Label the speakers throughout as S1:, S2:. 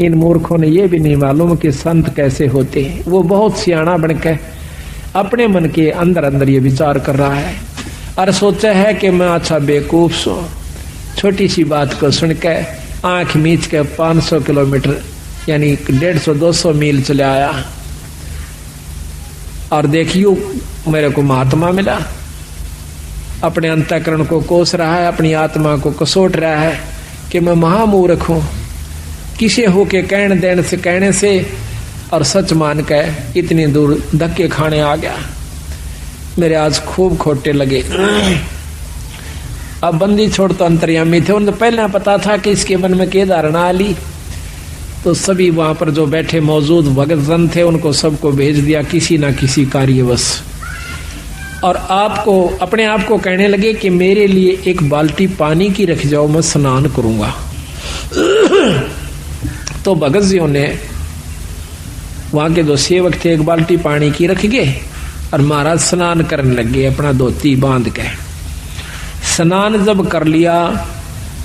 S1: इन मूर्खों ने ये भी नहीं मालूम कि संत कैसे होते हैं। वो बहुत सियाना बनकर अपने मन के अंदर अंदर ये विचार कर रहा है और सोचा है कि मैं अच्छा बेवकूफ सो, छोटी सी बात को सुनकर आंख मीच के 500 किलोमीटर यानी 150-200 मील चले आया और देखियो मेरे को महात्मा मिला। अपने अंतःकरण को कोस रहा है, अपनी आत्मा को कसोट रहा है कि मैं महामूर्ख हूं, किसे होके कहने से और सच मान के इतनी दूर धक्के खाने आ गया। मेरे आज खूब खोटे लगे। अब बंदी छोड़ तो अंतर्यामी थे, उन्हें पहले पता था कि इसके मन में क्या धारणा आली, तो सभी वहां पर जो बैठे मौजूद भगत जन थे उनको सबको भेज दिया किसी ना किसी कार्यवश, और आपको अपने आप को कहने लगे कि मेरे लिए एक बाल्टी पानी की रख जाओ, मैं स्नान करूंगा। तो भगत जियों ने वहां के जो सेवक थे एक बाल्टी पानी की रख गए और महाराज स्नान करने लगे अपना धोती बांध के। स्नान जब कर लिया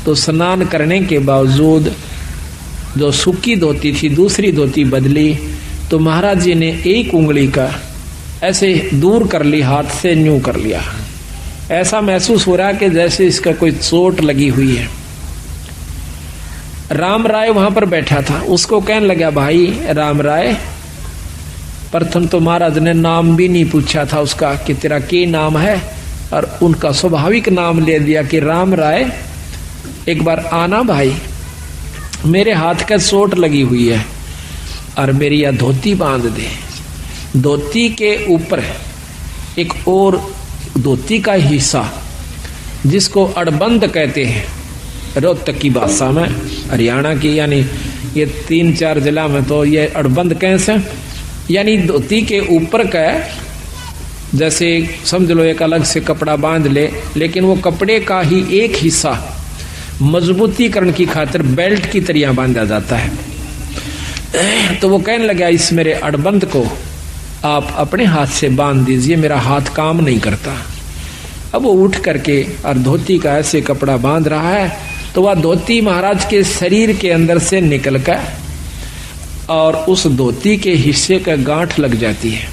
S1: तो स्नान करने के बावजूद जो सूखी धोती थी दूसरी धोती बदली, तो महाराज जी ने एक उंगली का ऐसे दूर कर ली, हाथ से न्यू कर लिया। ऐसा महसूस हो रहा कि जैसे इसका कोई चोट लगी हुई है। राम राय वहां पर बैठा था, उसको कहने लगा भाई राम राय, प्रथम तो महाराज ने नाम भी नहीं पूछा था उसका कि तेरा क्या नाम है, और उनका स्वाभाविक नाम ले दिया कि राम राय एक बार आना भाई, मेरे हाथ का चोट लगी हुई है और मेरी यह धोती बांध दे। धोती के ऊपर एक और धोती का हिस्सा जिसको अड़बंद कहते हैं रोहतक की भाषा में, हरियाणा की, यानी ये 3-4 जिला में तो ये अड़बंद कैसे, यानी धोती के ऊपर का जैसे समझ लो एक अलग से कपड़ा बांध ले, लेकिन वो कपड़े का ही एक हिस्सा मजबूतीकरण की खातिर बेल्ट की तरह बांधा जाता है। तो वो कहने लगा इस मेरे अड़बंद को आप अपने हाथ से बांध दीजिए, मेरा हाथ काम नहीं करता। अब वो उठ करके और धोती का ऐसे कपड़ा बांध रहा है, तो वह धोती महाराज के शरीर के अंदर से निकल कर और उस धोती के हिस्से का गांठ लग जाती है।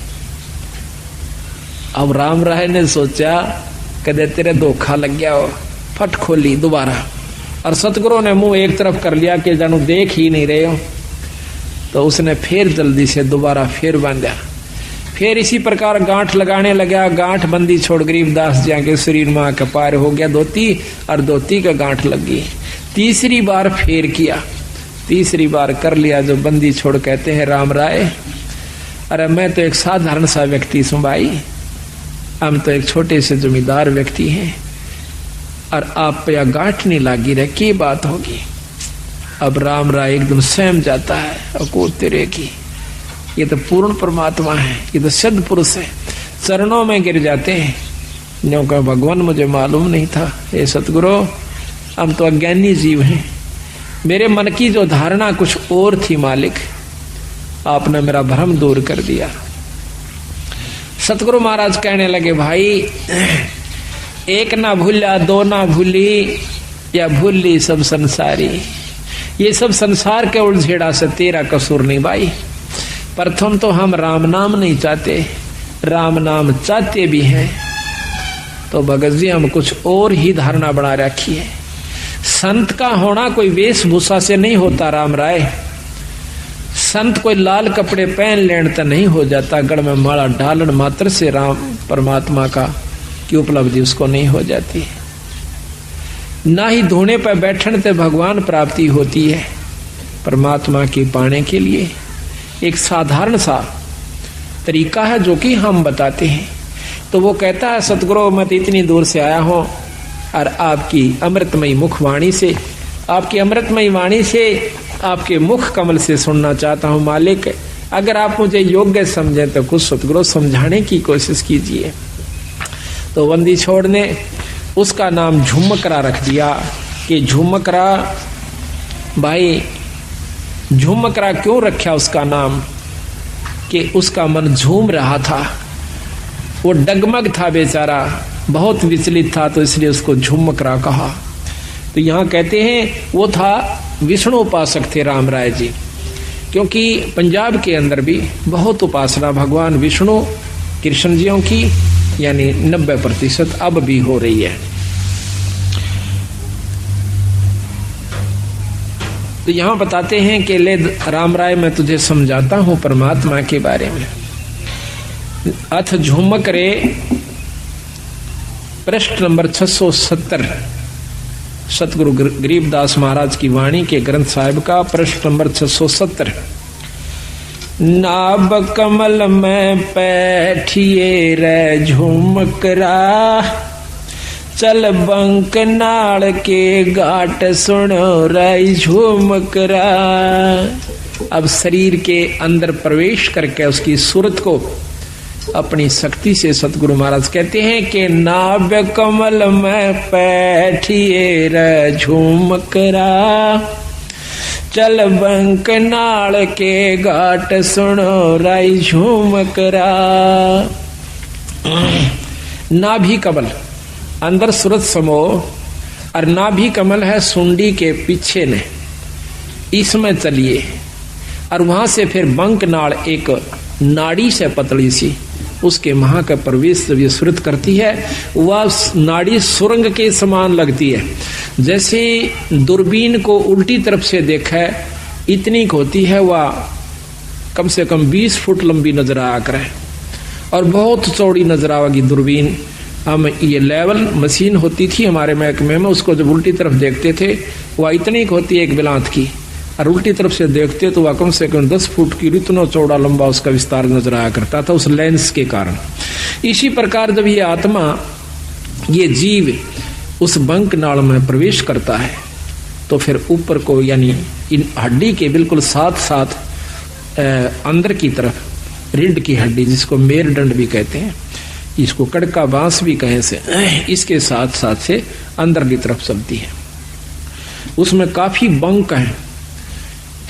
S1: अब राम राय ने सोचा कदे तेरे धोखा लग गया हो, फट खोली दोबारा, और सतगुरु ने मुंह एक तरफ कर लिया कि जानू देख ही नहीं रहे हो। तो उसने फिर जल्दी से दोबारा फिर बांधा, फिर इसी प्रकार गांठ लगाने लगा। गांठ बंदी छोड़ गरीबदास जी के शरीर में आकर पार हो गया धोती, और धोती का गांठ लग गई। तीसरी बार फिर किया, तीसरी बार कर लिया। जो बंदी छोड़ कहते हैं राम राय, अरे मैं तो एक साधारण सा व्यक्ति हूं भाई, हम तो एक छोटे से जमींदार व्यक्ति हैं, और आप पे गांठ नहीं लागी रहे, की बात होगी। अब राम राय एकदम सहम जाता है, और को तेरे की ये तो पूर्ण परमात्मा है, ये तो सिद्ध पुरुष है, चरणों में गिर जाते हैं। न्यों का भगवान मुझे मालूम नहीं था, हे सतगुरु हम तो अज्ञानी जीव हैं, मेरे मन की जो धारणा कुछ और थी मालिक, आपने मेरा भ्रम दूर कर दिया। सतगुरु महाराज कहने लगे भाई एक ना भूला दो ना भूली, या भूली सब संसारी। ये सब संसार के उलझेड़ा से तेरा कसूर नहीं भाई। प्रथम तो हम राम नाम नहीं चाहते, राम नाम चाहते भी हैं तो भगत जी हम कुछ और ही धारणा बना रखी है। संत का होना कोई वेशभूषा से नहीं होता राम राय, संत कोई लाल कपड़े पहन लेने तो नहीं हो जाता, गढ़ में माला डालन मात्र से राम परमात्मा का की उपलब्धि उसको नहीं हो जाती, ना ही धोने पर बैठने से भगवान प्राप्ति होती है। परमात्मा की पाने के लिए एक साधारण सा तरीका है जो कि हम बताते हैं। तो वो कहता है सतगुरु मैं इतनी दूर से आया हूं और आपकी अमृतमयी मुखवाणी से, आपकी अमृतमयी वाणी से, आपके मुख कमल से सुनना चाहता हूं मालिक। अगर आप मुझे योग्य समझें तो कुछ सतगुरु समझाने की कोशिश कीजिए। तो बंदी छोड़ ने उसका नाम झुमकरा रख दिया कि झुमकरा। भाई झुमकरा क्यों रखा उसका नाम कि उसका मन झूम रहा था, वो डगमग था बेचारा, बहुत विचलित था, तो इसलिए उसको झुमकरा कहा। तो यहाँ कहते हैं वो था विष्णु उपासक थे राम राय जी। क्योंकि पंजाब के अंदर भी बहुत उपासना भगवान विष्णु कृष्ण जियों की यानी 90% अब भी हो रही है। तो यहां बताते हैं कि ले राम राय मैं तुझे समझाता हूं परमात्मा के बारे में। अथ झुमक रे पृष्ठ नंबर 670 सतगुरु गरीबदास महाराज की वाणी के ग्रंथ साहिब का पृष्ठ नंबर 670। नाभ कमल में बैठिए रे झुमकरा, चल बंक नाल के घाट सुनो रे झुमकरा। अब शरीर के अंदर प्रवेश करके उसकी सूरत को अपनी शक्ति से सतगुरु महाराज कहते हैं कि नाभ कमल में बैठिए रे झुमकरा, चल बंक नाल के घाट सुनो रे झुमकरा। नाभि कमल अंदर सूरत समो और नाभि कमल है सुंडी के पीछे ने, इसमें चलिए और वहां से फिर बंक नाल एक नाड़ी से पतली सी उसके महा का प्रवेश जब ये सूरत करती है वह नाड़ी सुरंग के समान लगती है। जैसे दूरबीन को उल्टी तरफ से देखा इतनी होती है, वह कम से कम 20 फुट लंबी नजर आ कर है और बहुत चौड़ी नजर आएगी दूरबीन। हम ये लेवल मशीन होती थी हमारे महकमे में, उसको जब उल्टी तरफ देखते थे वह इतनी होती है एक बिलांत की, और उल्टी तरफ से देखते तो वह कम से कम 10 फुट की इतना चौड़ा लंबा उसका विस्तार नजर आया करता था उस लेंस के कारण। इसी प्रकार जब ये आत्मा ये जीव उस बंक नाल में प्रवेश करता है तो फिर ऊपर को यानी इन हड्डी के बिल्कुल साथ साथ अंदर की तरफ रीढ़ की हड्डी जिसको मेरुदंड भी कहते हैं, इसको कड़का बांस भी कहे से, इसके साथ साथ से अंदर की तरफ चलती है। उसमें काफी बंक है,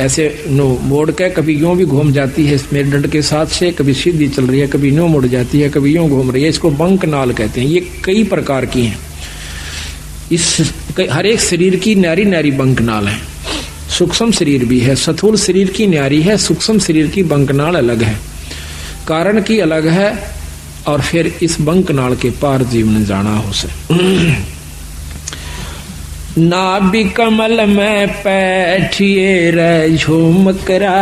S1: ऐसे नो मोड़ के कभी यूं भी घूम जाती है मेरुदंड के साथ से, कभी सीधी चल रही है, कभी यूं मुड़ जाती है, कभी यूं घूम रही है। इसको बंक नाल कहते हैं। ये कई प्रकार की हैं। इस हर एक शरीर की न्यारी न्यारी बंक नाल है। सूक्ष्म शरीर भी है, स्थूल शरीर की न्यारी है, सूक्ष्म शरीर की बंक नाल अलग है, कारण की अलग है। और फिर इस बंक नाल के पार जीवन जाना हो से। नाभि कमल में बैठिए रे झुमकरा,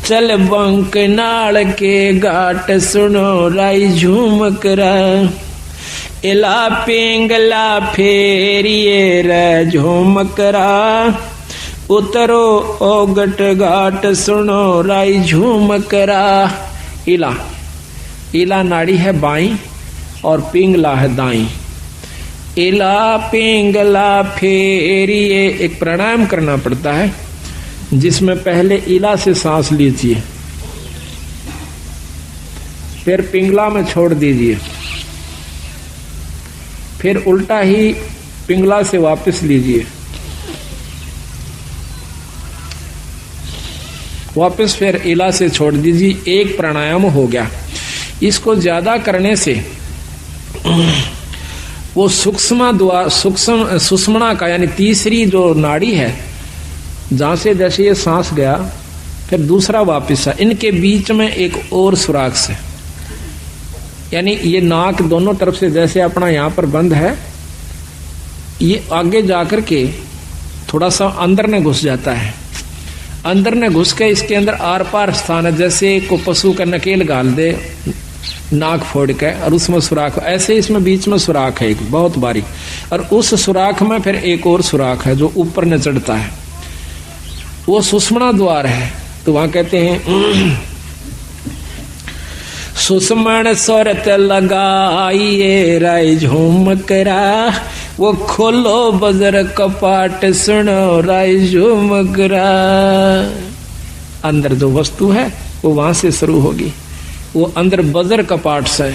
S1: चल बंक नाल के घाट सुनो रे झुमकरा। इला पिंगला फेरिए रे झुमकरा, उतरो ओगट घाट सुनो रे झुमकरा। इला इला नाड़ी है बाई और पिंगला है दाई। इला पिंगला फेरिए एक प्राणायाम करना पड़ता है जिसमें पहले इला से सांस लीजिए, फिर पिंगला में छोड़ दीजिए, फिर उल्टा ही पिंगला से वापस लीजिए, वापस फिर इला से छोड़ दीजिए। एक प्राणायाम हो गया। इसको ज्यादा करने से वो सुषुम्ना का यानी तीसरी जो नाड़ी है जहां से जैसे ये सांस गया फिर दूसरा वापस है, इनके बीच में एक और सुराख से, यानी ये नाक दोनों तरफ से जैसे अपना यहाँ पर बंद है, ये आगे जाकर के थोड़ा सा अंदर में घुस जाता है। अंदर में घुस के इसके अंदर आर पार स्थान है, जैसे को पशु का नकेल गाल दे नाक फोड़ के और उसमें सुराख, ऐसे इसमें बीच में सुराख है एक बहुत बारीक, और उस सुराख में फिर एक और सुराख है जो ऊपर न चढ़ता है, वो सुषुम्ना द्वार है। तो वहां कहते हैं सुषुम्न स्वरत लगाइए रे झुमकरा, वो खोलो बजर कपाट सुनो रे झुमकरा। अंदर जो वस्तु है वो वहां से शुरू होगी, वो अंदर बजर कपाट से,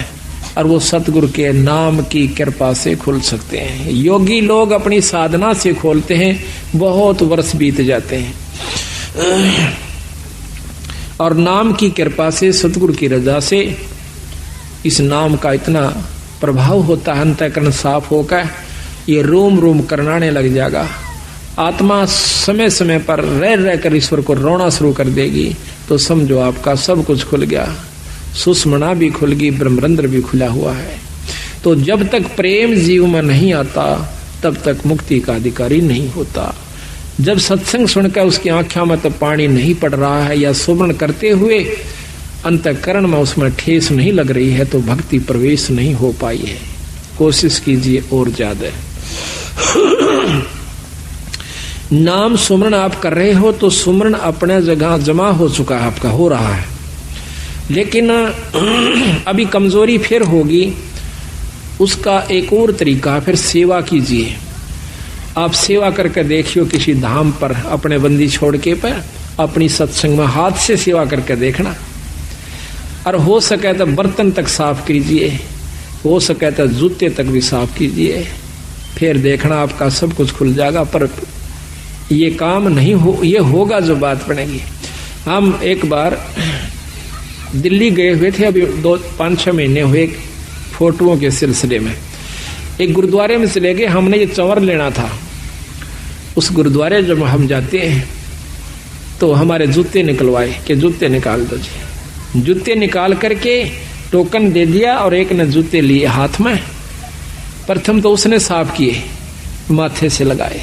S1: और वो सतगुरु के नाम की कृपा से खुल सकते हैं। योगी लोग अपनी साधना से खोलते हैं, बहुत वर्ष बीत जाते हैं, और नाम की कृपा से सतगुरु की रजा से इस नाम का इतना प्रभाव होता है, अंतःकरण साफ होकर ये रोम रोम करनाने लग जाएगा। आत्मा समय समय पर रह रहकर ईश्वर को रोना शुरू कर देगी तो समझो आपका सब कुछ खुल गया, सुषमना भी खुल गई, ब्रह्मरंध्र भी खुला हुआ है। तो जब तक प्रेम जीव में नहीं आता तब तक मुक्ति का अधिकारी नहीं होता। जब सत्संग सुनकर उसकी आंखों में तो पानी नहीं पड़ रहा है या सुमरण करते हुए अंतःकरण में उसमें ठेस नहीं लग रही है तो भक्ति प्रवेश नहीं हो पाई है। कोशिश कीजिए और ज्यादा। नाम सुमरण आप कर रहे हो तो सुमरण अपने जगह जमा हो चुका है, आपका हो रहा है, लेकिन अभी कमजोरी फिर होगी। उसका एक और तरीका, फिर सेवा कीजिए। आप सेवा करके देखियो किसी धाम पर अपने बंदी छोड़ के पर अपनी सत्संग में हाथ से सेवा करके देखना, और हो सके तो बर्तन तक साफ कीजिए, हो सके तो जूते तक भी साफ कीजिए, फिर देखना आपका सब कुछ खुल जाएगा। पर ये काम नहीं हो, ये होगा जो बात बनेगी। हम एक बार दिल्ली गए हुए थे, अभी 5-6 महीने हुए, फोटोओं के सिलसिले में एक गुरुद्वारे में चले गए। हमने ये चंवर लेना था। उस गुरुद्वारे जब हम जाते हैं तो हमारे जूते निकलवाए कि जूते निकाल दो जी। जूते निकाल करके टोकन दे दिया और एक ने जूते लिए हाथ में। प्रथम तो उसने साफ किए, माथे से लगाए,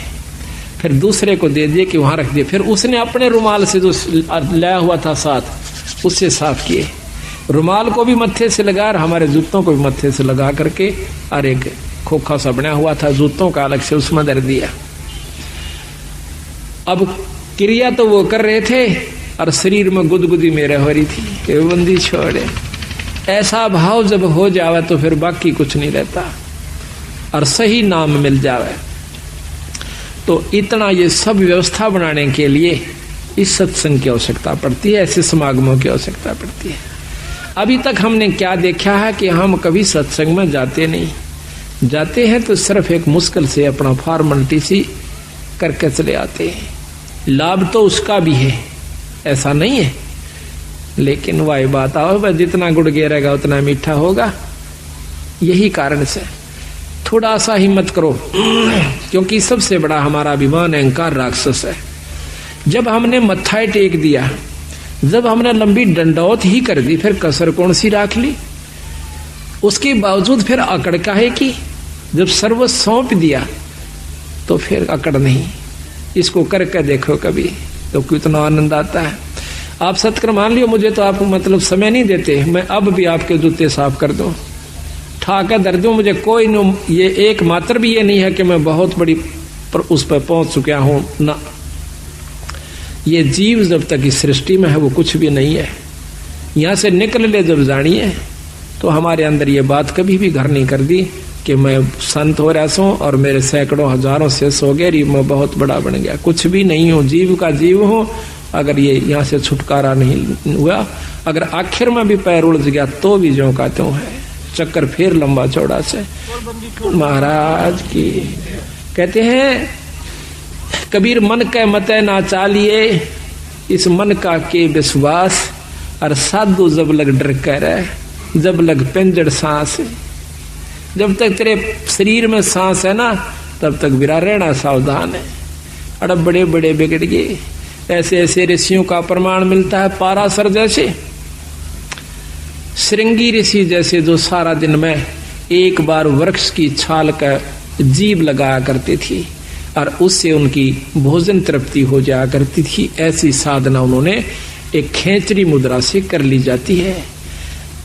S1: फिर दूसरे को दे दिए कि वहां रख दिए, फिर उसने अपने रुमाल से जो लाया हुआ था साथ उससे साफ किए। रुमाल को भी मत्थे से लगा और हमारे जूतों को भी मत्थे से लगा करके, और एक खोखा सा बना हुआ था जूतों का अलग से उसमें धर दिया। अब क्रिया तो वो कर रहे थे और शरीर में गुदगुदी मेरे हो रही थी कि बंदी छोड़े। ऐसा भाव जब हो जावे तो फिर बाकी कुछ नहीं रहता और सही नाम मिल जावे। तो इतना ये सब व्यवस्था बनाने के लिए इस सत्संग की आवश्यकता पड़ती है, ऐसे समागमों की आवश्यकता पड़ती है। अभी तक हमने क्या देखा है कि हम कभी सत्संग में जाते नहीं, जाते हैं तो सिर्फ एक मुश्किल से अपना फॉर्मेलिटी सी करके चले आते हैं। लाभ तो उसका भी है, ऐसा नहीं है, लेकिन वही बात आओ, जितना गुड़ गिरेगा उतना मीठा होगा। यही कारण से थोड़ा सा हिम्मत करो, क्योंकि सबसे बड़ा हमारा अभिमान अहंकार राक्षस है। जब हमने मत्था टेक दिया, जब हमने लंबी डंडौत ही कर दी, फिर कसर कौन सी राख ली? उसके बावजूद फिर अकड़ काहे की? जब सर्व सौंप दिया तो फिर अकड़ नहीं। इसको करके देखो कभी तो कितना आनंद आता है। आप सत्कर मान लियो, मुझे तो आप मतलब समय नहीं देते, मैं अब भी आपके जूते साफ कर दूं, ठाकर दर दूं, मुझे कोई न, ये एक मात्र भी ये नहीं है कि मैं बहुत बड़ी पर उस पर पहुंच चुका हूं ना। ये जीव जब तक इस सृष्टि में है वो कुछ भी नहीं है। यहां से निकल ले जब जानिए तो हमारे अंदर ये बात कभी भी घर नहीं कर दी कि मैं संत हो रहा हूं और मेरे सैकड़ों हजारों शिष्य हो गए, मैं बहुत बड़ा बन गया। कुछ भी नहीं हूं, जीव का जीव हूं। अगर ये यहाँ से छुटकारा नहीं हुआ, अगर आखिर में भी पैर उलझ गया तो भी ज्यों का त्यों है, चक्कर फिर लंबा चौड़ा से। महाराज की कहते हैं कबीर, मन के मते ना चालिए, इस मन का के विश्वास, और साधु जब लग डर कर, जब लग पिंजड़ सांस। जब तक तेरे शरीर में सांस है ना तब तक विरा रहना सावधान है। अड़ब बड़े बड़े बिगड़ गए। ऐसे ऐसे ऋषियों का प्रमाण मिलता है। पाराशर जैसे, श्रृंगी ऋषि जैसे, जो सारा दिन में एक बार वृक्ष की छाल का जीभ लगाया करती थी और उससे उनकी भोजन तृप्ति हो जाया करती थी। ऐसी साधना उन्होंने एक खेचरी मुद्रा से कर ली जाती है।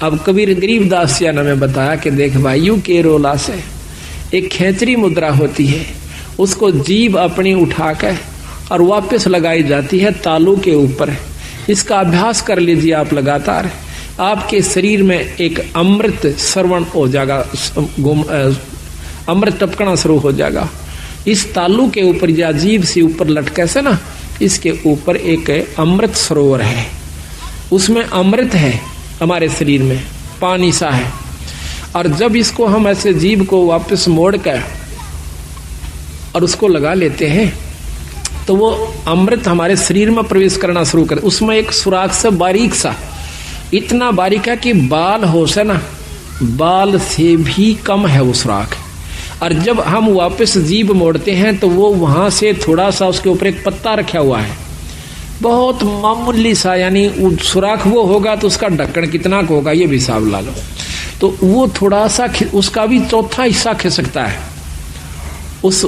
S1: अब कबीर गरीबदास जी ने में बताया कि देख भाइयों के रोला से एक खेचरी मुद्रा होती है, उसको जीभ अपनी उठाकर और वापस लगाई जाती है तालू के ऊपर। इसका अभ्यास कर लीजिए आप लगातार, आपके शरीर में एक अमृत श्रवण हो जाएगा, अमृत टपकना शुरू हो जाएगा। इस तालू के ऊपर या जीभ से ऊपर लटके से ना, इसके ऊपर एक अमृत सरोवर है, उसमें अमृत है, हमारे शरीर में पानी सा है। और जब इसको हम ऐसे जीभ को वापस मोड़ कर और उसको लगा लेते हैं तो वो अमृत हमारे शरीर में प्रवेश करना शुरू कर। उसमें एक सुराख सा बारीक सा, इतना बारीक है कि बाल हो से ना, बाल से भी कम है वो सुराख। और जब हम वापस जीभ मोड़ते हैं तो वो वहां से थोड़ा सा उसके ऊपर एक पत्ता रखा हुआ है, बहुत मामूली सा, यानी सुराख वो होगा तो उसका ढक्कन कितना का होगा ये भी हिसाब ला लो। तो वो थोड़ा सा उसका भी चौथा हिस्सा खिसकता है, उस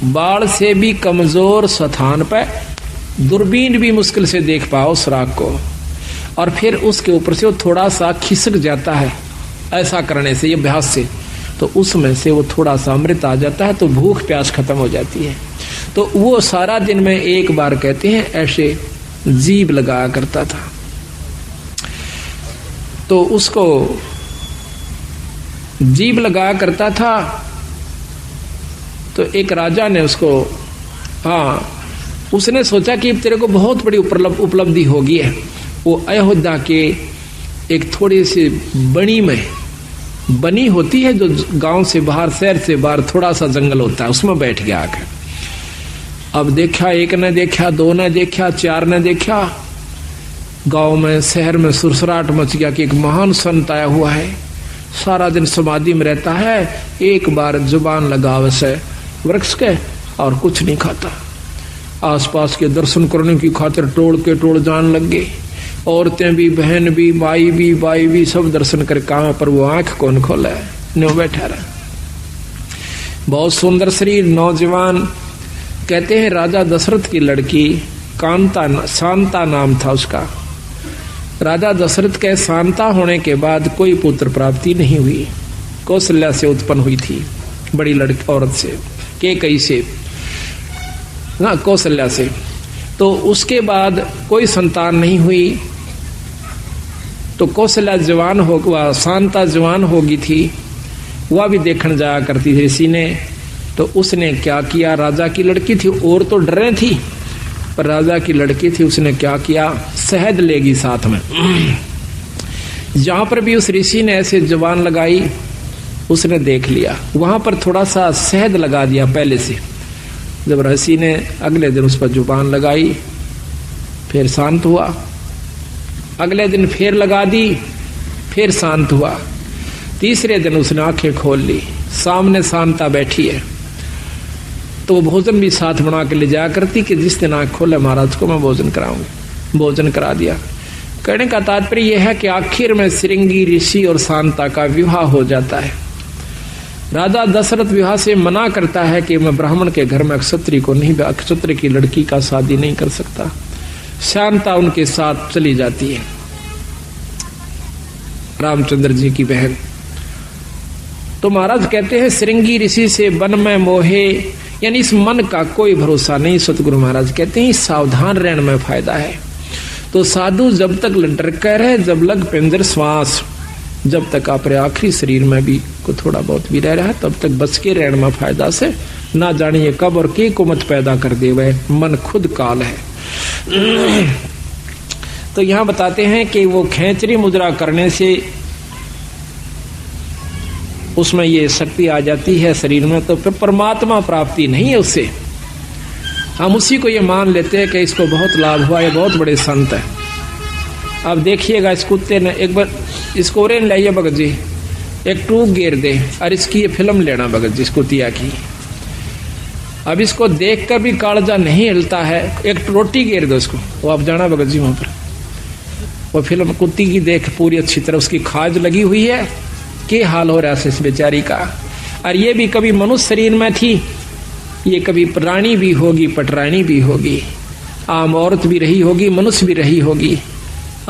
S1: बाढ़ से भी कमजोर स्थान पर दूरबीन भी मुश्किल से देख पाओ सुराख को, और फिर उसके ऊपर से वो थोड़ा सा खिसक जाता है ऐसा करने से, ये अभ्यास से, तो उसमें से वो थोड़ा सा अमृत आ जाता है, तो भूख प्यास खत्म हो जाती है। तो वो सारा दिन में एक बार कहते हैं ऐसे जीभ लगाया करता था। तो उसको जीभ लगाया करता था, तो एक राजा ने उसको, हाँ, उसने सोचा कि तेरे को बहुत बड़ी उपलब्धि होगी है। वो अयोध्या के एक थोड़ी सी बनी होती है जो गांव से बाहर, शहर से बाहर थोड़ा सा जंगल होता है, उसमें बैठ गया आकर। अब देखा, एक ने देखा, दो ने देखा, चार ने देखा, गांव में शहर में सुरसराट मच गया कि एक महान संत आया हुआ है, सारा दिन समाधि में रहता है, एक बार जुबान लगावे से वृक्ष के और कुछ नहीं खाता। आसपास के दर्शन करने की खातिर टोल के टोल जान लग गए, औरतें भी, बहन भी, माई भी सब दर्शन कर कहा, पर वो आंख कौन खोला है, न्यों बैठा रहा। बहुत सुंदर शरीर, नौजवान। कहते हैं राजा दशरथ की लड़की शांता नाम था उसका। राजा दशरथ के शांता होने के बाद कोई पुत्र प्राप्ति नहीं हुई। कौशल्या से उत्पन्न हुई थी, बड़ी लड़की औरत से, कैकेयी से, ना कौशल्या से। तो उसके बाद कोई संतान नहीं हुई। तो कौशल्या जवान हो, शांता जवान होगी थी, वह भी देखने जाया करती थी ऋषि ने। तो उसने क्या किया, राजा की लड़की थी, और तो डरे थी, पर राजा की लड़की थी, उसने क्या किया, शहद लेगी साथ में। जहां पर भी उस ऋषि ने ऐसे जवान लगाई, उसने देख लिया, वहां पर थोड़ा सा शहद लगा दिया पहले से। जब ऋषि ने अगले दिन उस पर जुबान लगाई, फिर शांत हुआ। अगले दिन फिर लगा दी, फिर शांत हुआ। तीसरे दिन उसने आंखें खोल ली, सामने शांता बैठी है। तो वो भोजन भी साथ बना के ले जाया करती कि जिस दिन आंख खोले महाराज को मैं भोजन कराऊंगी। भोजन करा दिया। कहने का तात्पर्य यह है कि आखिर में श्रृंगी ऋषि और शांता का विवाह हो जाता है। राजा दशरथ विवाह से मना करता है कि मैं ब्राह्मण के घर में क्षत्रिय को नहीं, क्षत्रिय की लड़की का शादी नहीं कर सकता। शांता उनके साथ चली जाती है, रामचंद्र जी की बहन। तो महाराज कहते हैं श्रृंगी ऋषि से वन में मोहे, यानी इस मन का कोई भरोसा नहीं। सतगुरु महाराज कहते हैं सावधान रहने में फायदा है। तो साधु जब तक लटक रहे, जब लग पिंजर श्वास, जब तक अपने आखिरी शरीर में भी को थोड़ा बहुत भी रह रहा है, तब तक बच के रहने में फायदा से, ना जानिए कब और के को मत पैदा कर दे, वह मन खुद काल है। तो यहां बताते हैं कि वो खेचरी मुद्रा करने से उसमें ये शक्ति आ जाती है शरीर में, तो फिर परमात्मा प्राप्ति नहीं है उससे। हम उसी को ये मान लेते हैं कि इसको बहुत लाभ हुआ, ये बहुत बड़े संत है। अब देखिएगा, इस कुत्ते ने एक बार इसको रेन लाइए भगत जी, एक टूक गेर दे, और इसकी ये फिल्म लेना भगत जी, इस कुतिया की। अब इसको देखकर भी कालजा नहीं हिलता है, एक रोटी गेर दो इसको, वो आप जाना भगत जी वहां पर, वो फिल्म कुत्ती की देख पूरी अच्छी तरह उसकी खाज लगी हुई है, के हाल हो रहा है इस बेचारी का। और ये भी कभी मनुष्य शरीर में थी, ये कभी प्राणी भी होगी, पटरानी भी होगी, आम औरत भी रही होगी, मनुष्य भी रही होगी।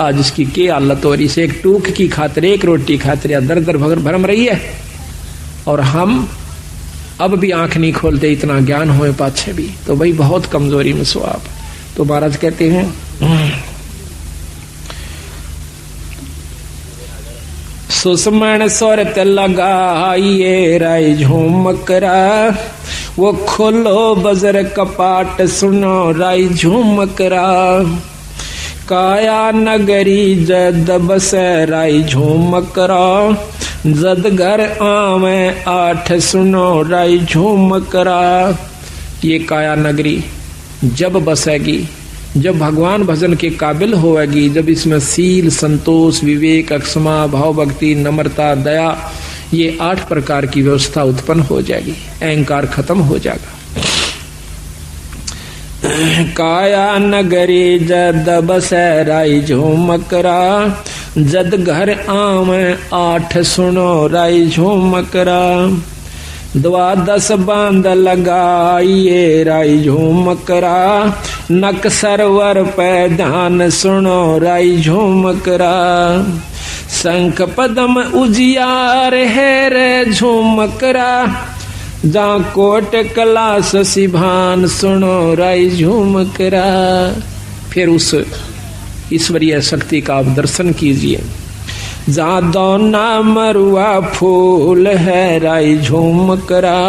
S1: आज इसकी के हालत हो रही से, एक टूक की खातिर, एक रोटी खातिर या दर दर भरम रही है। और हम अब भी आंख नहीं खोलते, इतना ज्ञान होए पाछे भी, तो भाई बहुत कमजोरी में सो आप। तो महाराज कहते हैं सुषमण स्वरत लगाइए राय झूमकरा, वो खोलो बजर कपाट सुनो राय झूमकरा, काया नगरी जद बस राय झूमकरा, जद घर आवे आठ सुनो राय झूमकरा। ये काया नगरी जब बसेगी, जब भगवान भजन के काबिल होगी, जब इसमें सील, संतोष, विवेक, अक्षमा, भाव, भक्ति, नम्रता, दया, ये 8 प्रकार की व्यवस्था उत्पन्न हो जाएगी, अहंकार खत्म हो जाएगा। काया नगरी जद बसराई झूमकरा, जद घर आम 8 सुनो राई झूमकरा, 12 बांध लगाइए राई झूमकरा, नक सरवर पे ध्यान सुनो राई झूमकरा, शंख पदम उजियार है रे झूमकरा, जहाँ कोट कलास सिभान सुनो राई झूमकरा। फिर उस ईश्वरीय शक्ति का आप दर्शन कीजिए। जहाँ दौना मरुआ फूल है राई झूमकरा,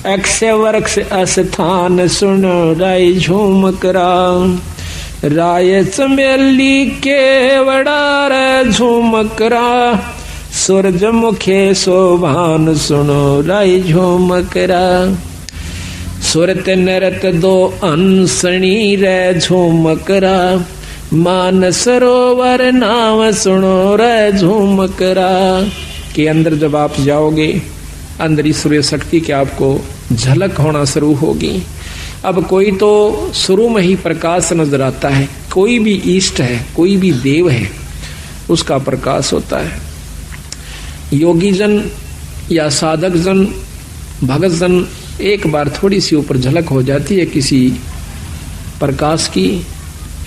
S1: अक्षय वृक्ष स्थान सुनो राई झूमकरा, राय चमेली केवड़ा रे झूमकरा, सूरजमुखे शोभान सुनो राई झूमकरा, सुरत नरत 2 अंसणी रे झूमकरा, मान सरोवर नाम सुनो रे झूमकरा। के अंदर जब आप जाओगे, अंदर ईश्वरीय शक्ति की आपको झलक होना शुरू होगी। अब कोई तो शुरू में ही प्रकाश नजर आता है, कोई भी इष्ट है, कोई भी देव है, उसका प्रकाश होता है। योगी जन या साधक जन, भगत जन, एक बार थोड़ी सी ऊपर झलक हो जाती है किसी प्रकाश की,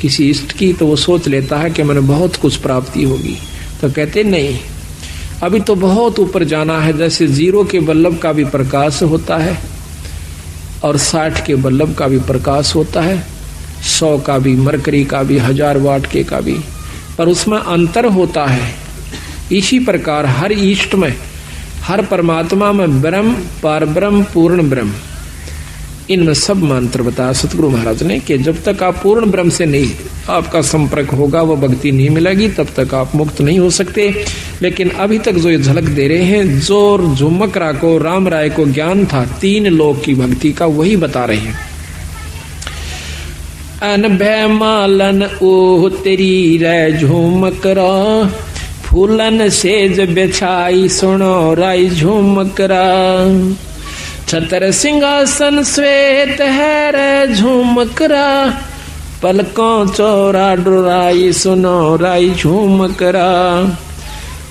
S1: किसी इष्ट की, तो वो सोच लेता है कि मैंने बहुत कुछ प्राप्ति होगी। तो कहते नहीं, अभी तो बहुत ऊपर जाना है। जैसे 0 के बल्लभ का भी प्रकाश होता है और 60 के बल्लभ का भी प्रकाश होता है, 100 का भी, मरकरी का भी, 1000 वाट के का भी, पर उसमें अंतर होता है। इसी प्रकार हर इष्ट में, हर परमात्मा में ब्रह्म, पारब्रह्म, पूर्ण ब्रह्म, इनमें सब मंत्र बताया सतगुरु महाराज ने कि जब तक आप पूर्ण ब्रह्म से नहीं आपका संपर्क होगा, वो भक्ति नहीं मिलेगी, तब तक आप मुक्त नहीं हो सकते। लेकिन अभी तक जो ये झलक दे रहे हैं, जो झुमकरा को, राम राय को ज्ञान था 3 लोक की भक्ति का, वही बता रहे हैं। अनभय मालन ओह तेरी रे झुमकरा, फूलन सेज बिछाई सुनो राई झुमकरा, छतर सिंहासन श्वेत है रे झूमकरा, पलकों चौरा डुराई सुनो राई झूमकरा,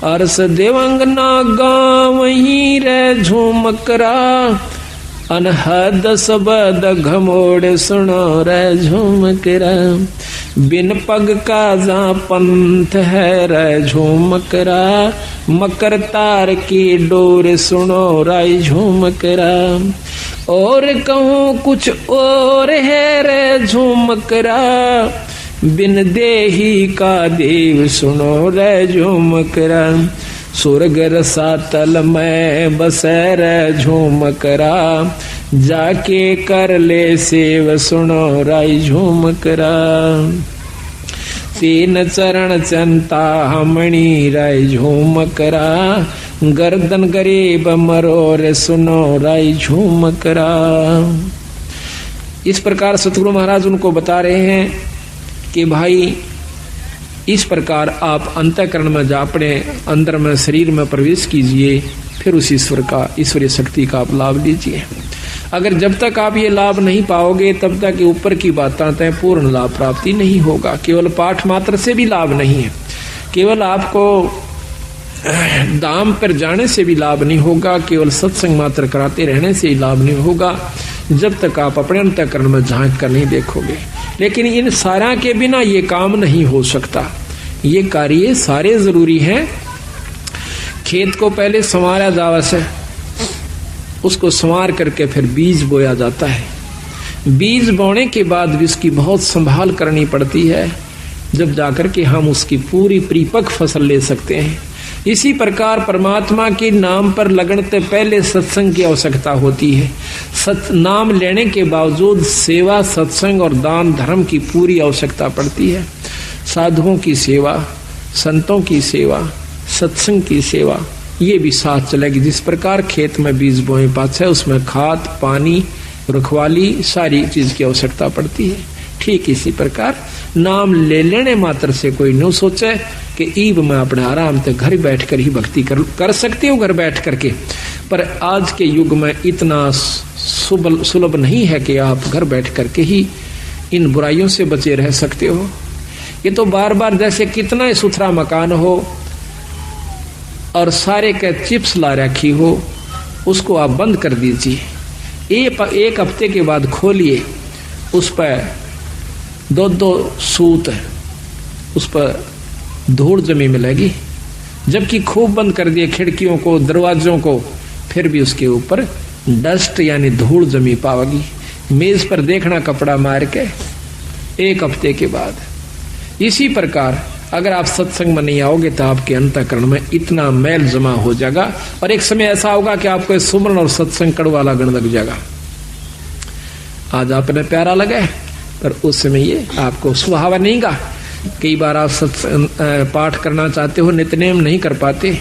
S1: अरस देवंगना गाँव ही रे झूमकरा, अनहद सबद घमोड़ सुनो रे झूमकरा, बिन पग का जा पंथ है रे झूमकरा, मकर तार की डोर सुनो राई झूमकरा, और कहूँ कुछ और है रे झूमकरा, बिन देही का देव सुनो रे झूमकरा, स्वर्ग रसातल में बसे रे झूमकरा, जाके कर ले सेव सुनो राई झूमकरा, 3 चरण चंता हमणी राई झूमकरा, गर्दन गरीब मरोर सुनो राई झूमकरा। इस प्रकार सतगुरु महाराज उनको बता रहे हैं कि भाई इस प्रकार आप अंतःकरण में जा, अपने अंदर में, शरीर में प्रवेश कीजिए, फिर उस ईश्वर का, ईश्वरीय शक्ति का आप लाभ लीजिए। अगर जब तक आप ये लाभ नहीं पाओगे, तब तक ये ऊपर की बातें तय पूर्ण लाभ प्राप्ति नहीं होगा। केवल पाठ मात्र से भी लाभ नहीं है, केवल आपको दाम पर जाने से भी लाभ नहीं होगा, केवल सत्संग मात्र कराते रहने से ही लाभ नहीं होगा, जब तक आप अपने अंतःकरण में झांक कर नहीं देखोगे। लेकिन इन सारा के बिना ये काम नहीं हो सकता। ये कार्य सारे जरूरी हैं। खेत को पहले संवारा जावा से, उसको संवार करके फिर बीज बोया जाता है। बीज बोने के बाद भी उसकी बहुत संभाल करनी पड़ती है, जब जाकर के हम उसकी पूरी परिपक्व फसल ले सकते हैं। इसी प्रकार परमात्मा के नाम पर लगने पहले सत्संग की आवश्यकता होती है। नाम लेने के बावजूद सेवा, सत्संग और दान धर्म की पूरी आवश्यकता पड़ती है। साधुओं की सेवा, संतों की सेवा, सत्संग की सेवा, ये भी साथ चलेगी। जिस प्रकार खेत में बीज बोए पाछे उसमें खाद, पानी, रखवाली, सारी चीज की आवश्यकता पड़ती है। ठीक इसी प्रकार नाम ले लेने मात्र से कोई न सोचे कि ईब मैं अपने आराम से घर बैठ कर ही भक्ति कर सकती हूँ घर बैठ करके। पर आज के युग में इतना सुलभ नहीं है कि आप घर बैठ करके ही इन बुराइयों से बचे रह सकते हो। ये तो बार बार जैसे कितना ही सुथरा मकान हो और सारे के चिप्स ला रखी हो, उसको आप बंद कर दीजिए, एक हफ्ते के बाद खोलिए, उस पर दो सूत उस पर धूल जमी मिलेगी। जबकि खूब बंद कर दिए खिड़कियों को दरवाजों को, फिर भी उसके ऊपर डस्ट यानी धूल जमी पाओगी। मेज पर देखना कपड़ा मार के एक हफ्ते के बाद। इसी प्रकार अगर आप सत्संग में नहीं आओगे तो आपके अंतःकरण में इतना मैल जमा हो जाएगा और एक समय ऐसा होगा कि आपको सुमरण और सत्संग कड़वा लगने लग जाएगा। आज आपने प्यारा लगा पर उस समय ये आपको सुहावा नहीं गा। कई बार आप पाठ करना चाहते हो, नित्यनेम नहीं कर पाते।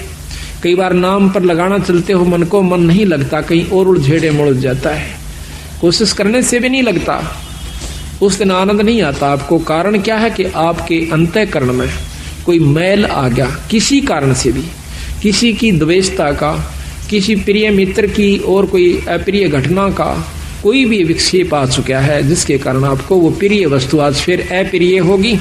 S1: कई बार नाम पर लगाना चलते हो, मन को मन नहीं लगता, कहीं और उलझेड़े मुड़ जाता है। कोशिश करने से भी नहीं लगता, उस दिन आनंद नहीं आता आपको। कारण क्या है कि आपके अंतःकरण में कोई मैल आ गया, किसी कारण से भी, किसी की द्वेषता का, किसी प्रिय मित्र की और कोई अप्रिय घटना का कोई भी विक्षेप आ चुका है, जिसके कारण आपको वो प्रिय वस्तु आज फिर अप्रिय होगी।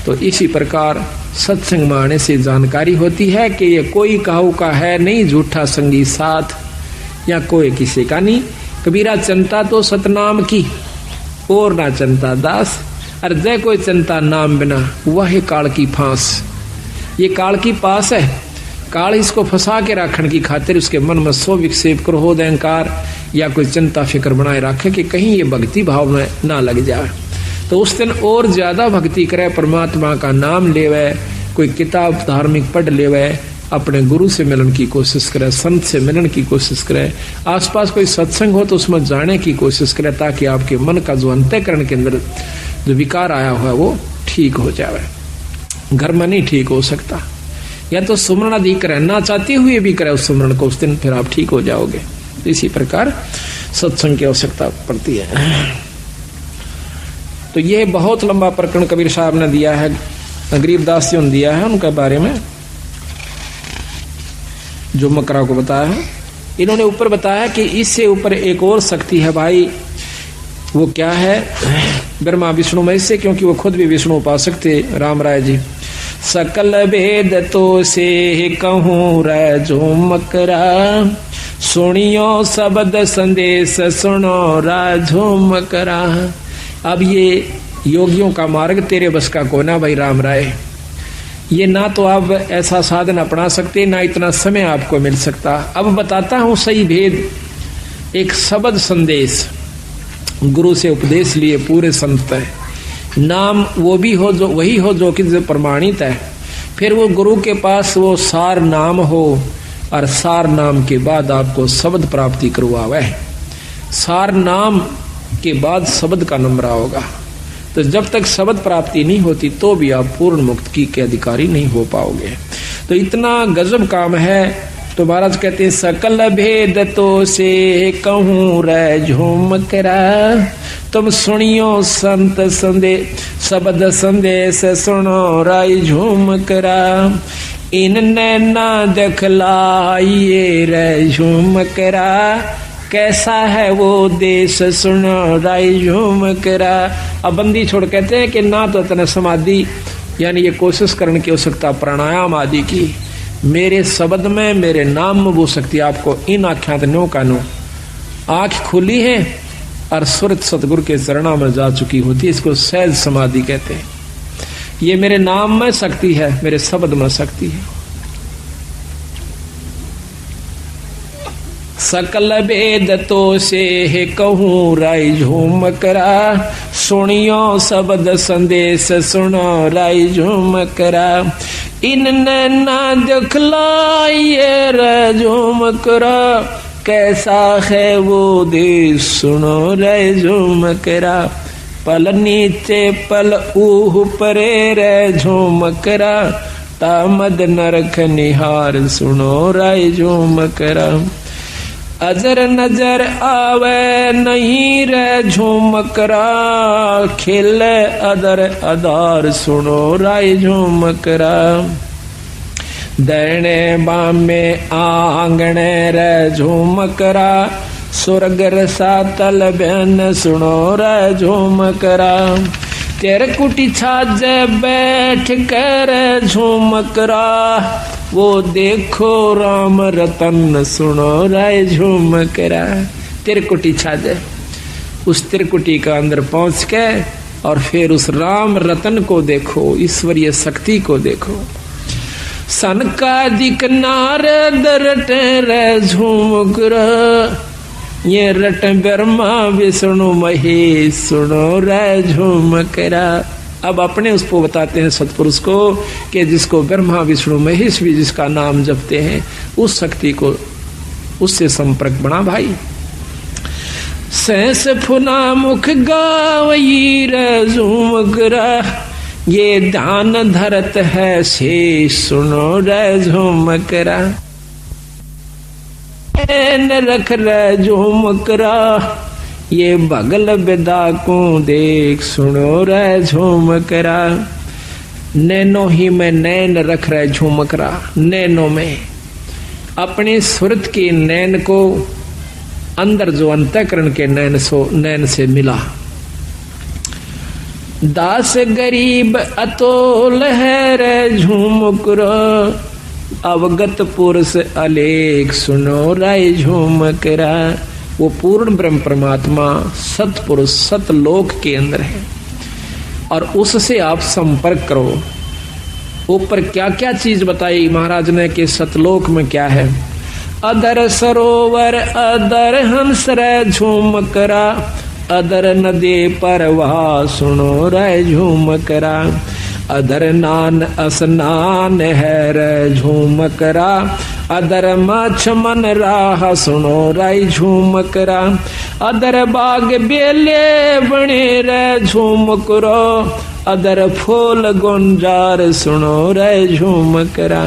S1: तो इसी प्रकार सत्संग में आने से जानकारी होती है कि ये कोई काहू का है नहीं, झूठा संगी साथ या कोई किसी का नहीं। कबीरा चिंता तो सतनाम की और ना चिंता दास, और जय कोई चिंता नाम बिना वह काल की फांस। ये काल की पास है, काल इसको फंसा के रखने की खातिर उसके मन में सो विक्षेप क्रोध अहंकार या कोई चिंता फिक्र बनाए रखे कि कहीं ये भक्ति भाव में ना लग जाए। तो उस दिन और ज्यादा भक्ति करे, परमात्मा का नाम लेवे, कोई किताब धार्मिक पढ़ लेवे, अपने गुरु से मिलन की कोशिश करे, संत से मिलन की कोशिश करे, आसपास कोई सत्संग हो तो उसमें जाने की कोशिश करे, ताकि आपके मन का जो अंतःकरण के अंदर जो विकार आया हुआ है वो ठीक हो जाए। घर में नहीं ठीक हो सकता, या तो सुमरण अधिक करे, ना चाहते हुए भी करे उस सुमरण को, उस दिन फिर आप ठीक हो जाओगे। इसी प्रकार सत्संग की आवश्यकता पड़ती है। तो ये बहुत लंबा प्रकरण कबीर साहब ने दिया है, गरीबदास जी ने दिया है, उनके बारे में जो मकरा को बताया है। इन्होंने ऊपर बताया कि इससे ऊपर एक और शक्ति है भाई, वो क्या है? ब्रह्मा विष्णु में से, क्योंकि वो खुद भी विष्णु उपासक थे राम राय जी। सकल भेद तो से कहूँ रे जो मकरा, सुनियो शब्द संदेश सुनो राजो मकरा। अब ये योगियों का मार्ग तेरे बस का कोना भाई राम राय। ये ना तो आप ऐसा साधन अपना सकते, ना इतना समय आपको मिल सकता। अब बताता हूं सही भेद। एक शब्द संदेश, गुरु से उपदेश लिए पूरे संत है, नाम वो भी हो जो वही हो जो कि जो प्रमाणित है। फिर वो गुरु के पास वो सार नाम हो, और सार नाम के बाद आपको शब्द प्राप्ति करवावे। सार नाम के बाद शब्द का नंबरा होगा। तो जब तक शब्द प्राप्ति नहीं होती तो भी आप पूर्ण मुक्ति के अधिकारी नहीं हो पाओगे। तो इतना गजब काम है। तो महाराज कहते हैं सकल भेद तो से कहूँ रे झूमकरा, तुम सुनियो संत संदेश शब्द संदेश सुनो राय झूमकरा। इन नैना दिखलाइए रे झूमकरा, कैसा है वो देश सुनो राय झूमकरा। अब बंदी छोड़ कहते हैं कि ना तो इतना समाधि यानी ये कोशिश करने की आवश्यकता प्राणायाम आदि की, मेरे शब्द में मेरे नाम में वो शक्ति आपको इन आख्यात नो का नो आंख खुली है और सुरत सतगुरु के चरणों में जा चुकी होती है। इसको सहज समाधि कहते हैं। ये मेरे नाम में शक्ति है, मेरे शब्द में शक्ति है। सकल भेद तो से कहूँ राय झूमकरा, सुनियो शब्द संदेश सुनो राय झूमकरा। इन नैना दिखलाइए रे झूमकरा, कैसा है वो देश सुनो रे झूमकरा। पल नीचे पल ऊह परे रे झूमकरा, तामद नरक निहार सुनो राय झूमकरा। अजर नजर आवे नहीं रे झुमकरा, खेले अदर अदार सुनो राय झुमकरा। दैने बामे आंगणे रे झुमकरा, स्वर्ग रसातल बहन सुनो रे झुमकरा। तेरे कुटी छाजे बैठ कर झुमकरा, वो देखो राम रतन सुनो राय झुमकरा। तिरकुटी छाजे, उस तिरकुटी का अंदर पहुंच के और फिर उस राम रतन को देखो, ईश्वरीय शक्ति को देखो। सनकादिक नारद रटे रे झुमकरा, ये रट ब्रह्मा विष्णु महेश सुनो रे झुमकरा। अब अपने उसको बताते हैं सतपुरुष को कि जिसको ब्रह्मा विष्णु महेश भी जिसका नाम जपते हैं, उस शक्ति को उससे संपर्क बना भाई। सहस फुना मुख गावई रे झुमकरा, ये ध्यान धरत है शेष सुनो रे झुमकरा। नैन रख रे झुमकरा, ये बगल बिदा को देख सुनो रे झुमकरा। नैनो ही में नैन रख रहे झुमकरा, नैनो में अपने सुरत के नैन को अंदर जो अंतःकरण के नैन से मिला। दास गरीब अतोल है रे झुमकरा, अवगत पुरुष अलेख सुनो राय झुमकरा। वो पूर्ण ब्रह्म परमात्मा सतपुरुष सतलोक के अंदर है और उससे आप संपर्क करो। ऊपर क्या क्या चीज बताई महाराज ने कि सतलोक में क्या है। अदर सरोवर अदर हंस रे झुमकरा, अदर नदी परवाह सुनो रे झुमकरा। अदर नान स्नान है रे झुमकरा, अदर मछ मन राह सुनो राय झुमकरा। अदर बाग बेले बने रे झुमकरा, अदर फूल गुंजार सुनो रे झुमकरा।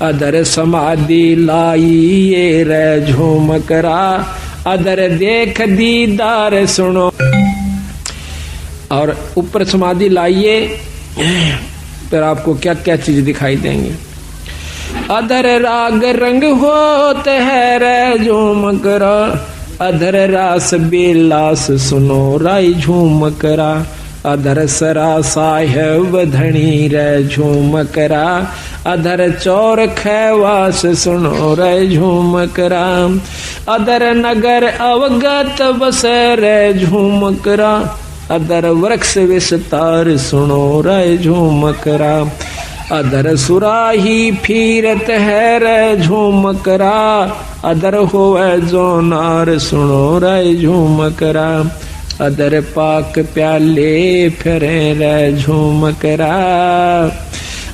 S1: अदर समाधि लाई ये रे झुमकरा, अदर देख दीदार सुनो। और ऊपर समाधि लाइए फिर आपको क्या क्या चीज दिखाई देंगे। अधर राग रंग होते है रे झुमकरा, अधर रास बेलास सुनो राय झुमकरा। अधर सरा साहेब धनी रे झुमकरा, अधर चौर खैवास सुनो रे झुमकरा। अधर नगर अवगत बस रे झुमकरा, अदर वृक्ष विस्तार सुनो रे झुमकरा। अदर सुराही फिरत है रे झुमकरा, अदर होवे जोनार सुनो रे झुमकरा। अदर पाक प्याले फिरे रे झुमकरा,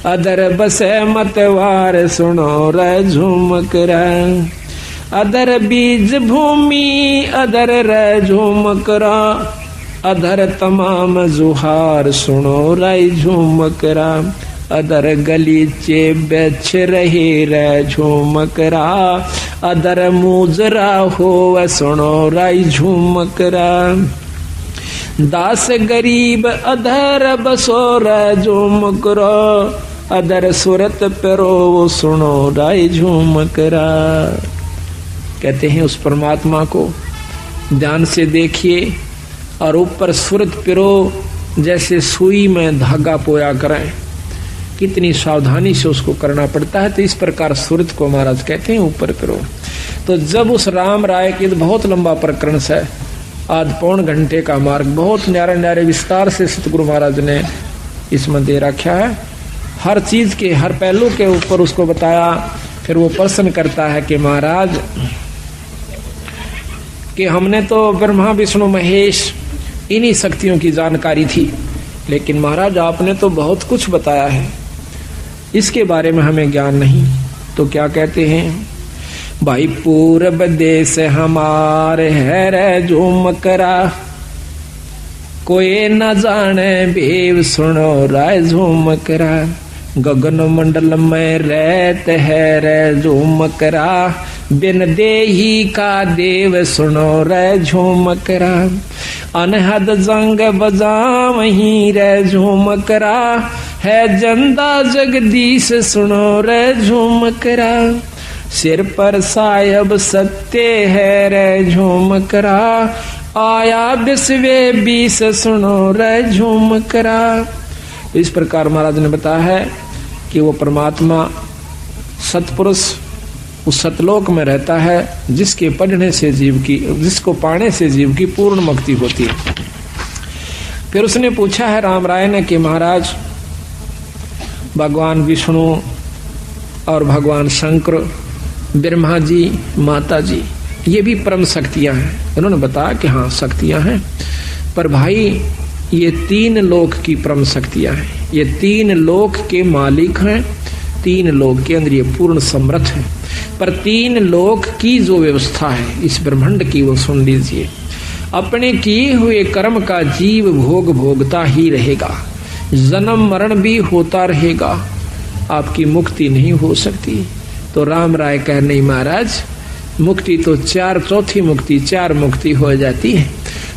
S1: अदर बसे मतवार सुनो रे झुमकरा। अदर बीज भूमि अदर रे झुमकरा, अदर तमाम जुहार सुनो राय झुमकरा। अदर गलीचे बेच रहे रे झुमकरा, अदर मुजरा हो सुनो राय झुमकरा। दास गरीब अधर बसो रे झुमकरा, अदर सुरत पेरो सुनो राय झुमकरा। कहते हैं उस परमात्मा को ध्यान से देखिए और ऊपर सुरत पिरो जैसे सुई में धागा पोया करें। कितनी सावधानी से उसको करना पड़ता है। तो इस प्रकार सुरत को महाराज कहते हैं ऊपर पिरो। तो जब उस राम राय की बहुत लंबा प्रकरण से आध पौन घंटे का मार्ग बहुत न्यारे न्यारे विस्तार से सतगुरु महाराज ने इसमें दे रखा है। हर चीज के हर पहलू के ऊपर उसको बताया। फिर वो प्रश्न करता है कि महाराज कि हमने तो ब्रह्मा विष्णु महेश इन्हीं शक्तियों की जानकारी थी, लेकिन महाराज आपने तो बहुत कुछ बताया है, इसके बारे में हमें ज्ञान नहीं। तो क्या कहते हैं, भाई पूरब देश हमारे है रे झुमकरा, कोई न जाने भेव सुनो राय झुमकरा। गगन मंडल में रहत है रे झूमकरा, बिन देही का देव सुनो रे झूमकरा। अनहद जंग बजावहीं रे झूमकरा, है जंदा जगदीश सुनो रे झूमकरा। सिर पर सायब सत्य है रे झूमकरा, आया बिस्वे बीस सुनो रे झूमकरा। इस प्रकार महाराज ने बताया है कि वो परमात्मा सतपुरुष उस सतलोक में रहता है जिसके पढ़ने से जीव की, जिसको पाने से जीव की पूर्ण मुक्ति होती है। फिर उसने पूछा है राम राय ने कि महाराज भगवान विष्णु और भगवान शंकर, ब्रह्मा जी, माता जी, ये भी परम शक्तियां हैं। उन्होंने बताया कि हाँ शक्तियां हैं, पर भाई ये तीन लोक की परम शक्तियां हैं, ये तीन लोक के मालिक हैं, तीन लोक के अंदर ये पूर्ण समर्थ है। पर तीन लोक की जो व्यवस्था है इस ब्रह्मांड की वो सुन लीजिए। अपने किए हुए कर्म का जीव भोग भोगता ही रहेगा, जन्म मरण भी होता रहेगा, आपकी मुक्ति नहीं हो सकती। तो राम राय कह नहीं महाराज, मुक्ति तो चार, चौथी मुक्ति, चार मुक्ति हो जाती है।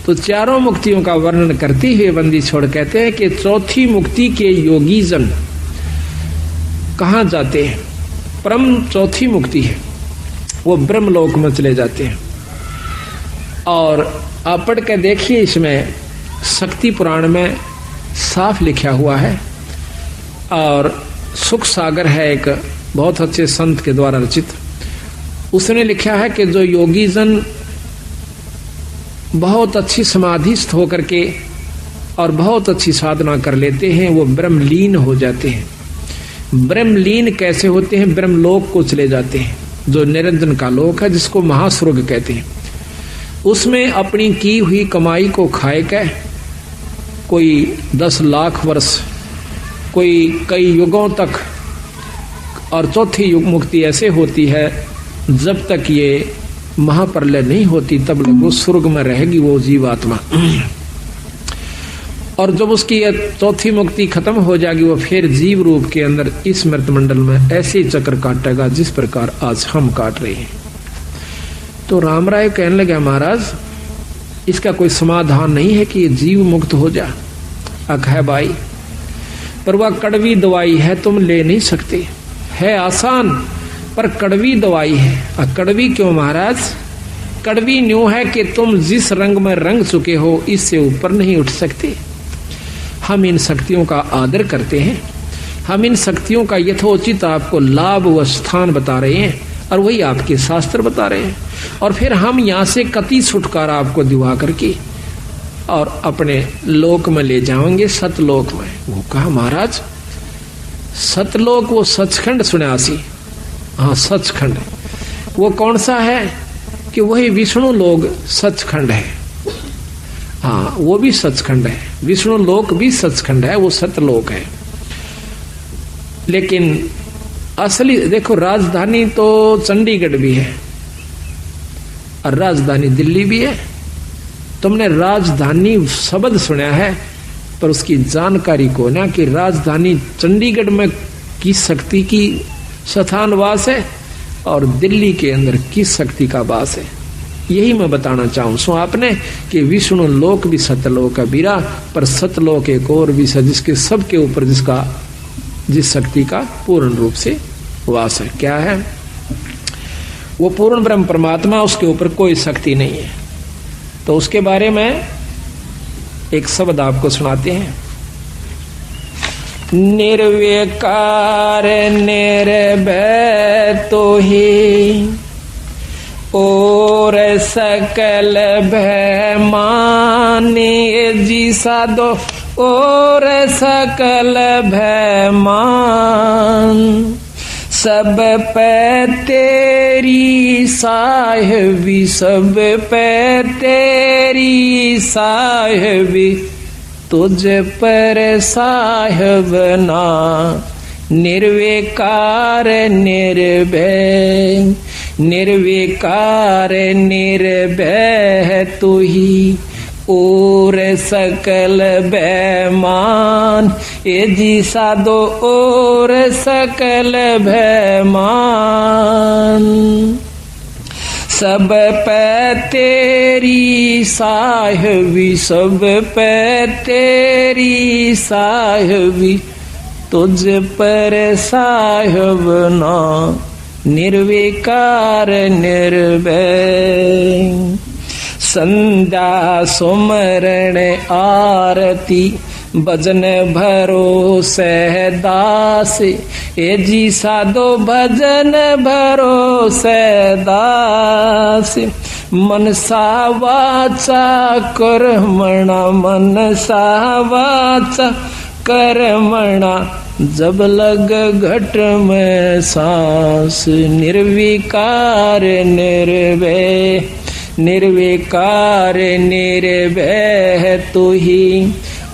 S1: तो चारों मुक्तियों का वर्णन करते हुए बंदी छोड़ कहते हैं कि चौथी मुक्ति के योगी जन कहाँ जाते हैं? परम चौथी मुक्ति है, वो ब्रह्मलोक में चले जाते हैं। और आप पढ़ के देखिए, इसमें शक्ति पुराण में साफ लिखा हुआ है। और सुख सागर है एक बहुत अच्छे संत के द्वारा रचित, उसने लिखा है कि जो योगी जन बहुत अच्छी समाधिस्थ होकर के और बहुत अच्छी साधना कर लेते हैं, वो ब्रह्मलीन हो जाते हैं। ब्रह्मलीन कैसे होते हैं? ब्रह्मलोक को चले जाते हैं, जो निरंजन का लोक है, जिसको महास्वर्ग कहते हैं। उसमें अपनी की हुई कमाई को खाए के कोई 10 लाख वर्ष, कोई कई युगों तक, और चौथी युग मुक्ति ऐसे होती है जब तक ये महाप्रलय नहीं होती तब तक वो स्वर्ग में रहेगी वो जीवात्मा। और जब उसकी चौथी मुक्ति खत्म हो जाएगी वो फिर जीव रूप के अंदर इस मृत मंडल में ऐसे ही चक्र काटेगा जिस प्रकार आज हम काट रहे हैं। तो राम राय कहने लगा महाराज इसका कोई समाधान नहीं है कि ये जीव मुक्त हो जा। अक है भाई, पर वह कड़वी दवाई है, तुम ले नहीं सकते। है आसान पर कड़वी दवाई है। कड़वी क्यों महाराज? कड़वी न्यू है कि तुम जिस रंग में रंग चुके हो इससे ऊपर नहीं उठ सकते। हम इन शक्तियों का आदर करते हैं, हम इन शक्तियों का यथोचित आपको लाभ व स्थान बता रहे हैं और वही आपके शास्त्र बता रहे हैं। और फिर हम यहाँ से कति छुटकारा आपको दिवा करके और अपने लोक में ले जाएंगे, सतलोक में। वो कहा महाराज सतलोक वो सचखंड सुन्यासी, हाँ सचखंड वो कौन सा है? कि वही विष्णु लोक सचखंड है। हाँ वो भी सचखंड है, विष्णु लोक भी सचखंड है, वो सतलोक है। लेकिन असली देखो राजधानी तो चंडीगढ़ भी है और राजधानी दिल्ली भी है। तुमने राजधानी शब्द सुना है पर उसकी जानकारी को ना कि राजधानी चंडीगढ़ में किस शक्ति की स्थान वास है और दिल्ली के अंदर किस शक्ति का वास है। यही मैं बताना चाहूँ सो आपने कि विष्णु लोक भी सतलोक है बीरा, पर सतलोक एक और भी है जिसके सबके ऊपर जिस शक्ति का पूर्ण रूप से वास है। क्या है वो? पूर्ण ब्रह्म परमात्मा, उसके ऊपर कोई शक्ति नहीं है। तो उसके बारे में एक शब्द आपको सुनाते हैं। निर्विकार निर्भय तो ही और सकल भय माने जी साधो और सकल भय मान। सब पे तेरी साहिबी, सब पे तेरी साहिबी, तुझ पर साहिब ना। निर्विकार निर्भय, निर्विकार निर्भय तू ही और सकल बैमान, ये जी साधो और सकल बैमान। सब पे तेरी साहबी, सब पे तेरी साहबी, तुझ पर साहब ना निर्विकार निर्भय। संध्या सुमरण आरती भजन भरोसे दास, ए जी साधो भजन भरोसे दास। मनसा वाचा कर्मणा, मनसा वाचा कर्मणा, जब लग घट में सांस, निर्विकार निर्भय, निर्विकार निर्भय तू ही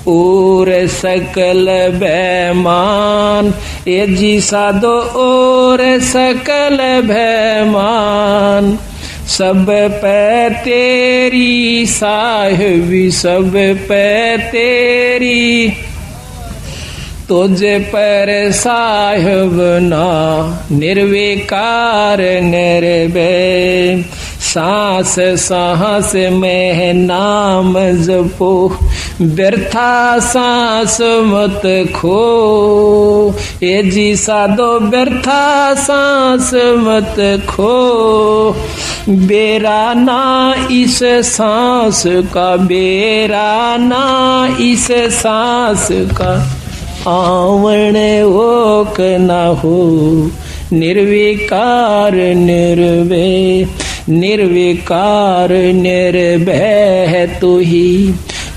S1: और सकल बैमान। ये जी साधो और सकल बैमान। सब पे तेरी साहबी, सब पे तेरी, तुझे पर साहब ना निर्विकार निर्भय। सांस सांस में नाम जपो, व्यर्था सांस मत खो। ये जी साधो व्यर्था सांस मत खो। बेरा ना इस सांस का, बेरा ना इस सांस का, आवण ओक न हो। निर्विकार निर्भय, निर्विकार निर्भय तू ही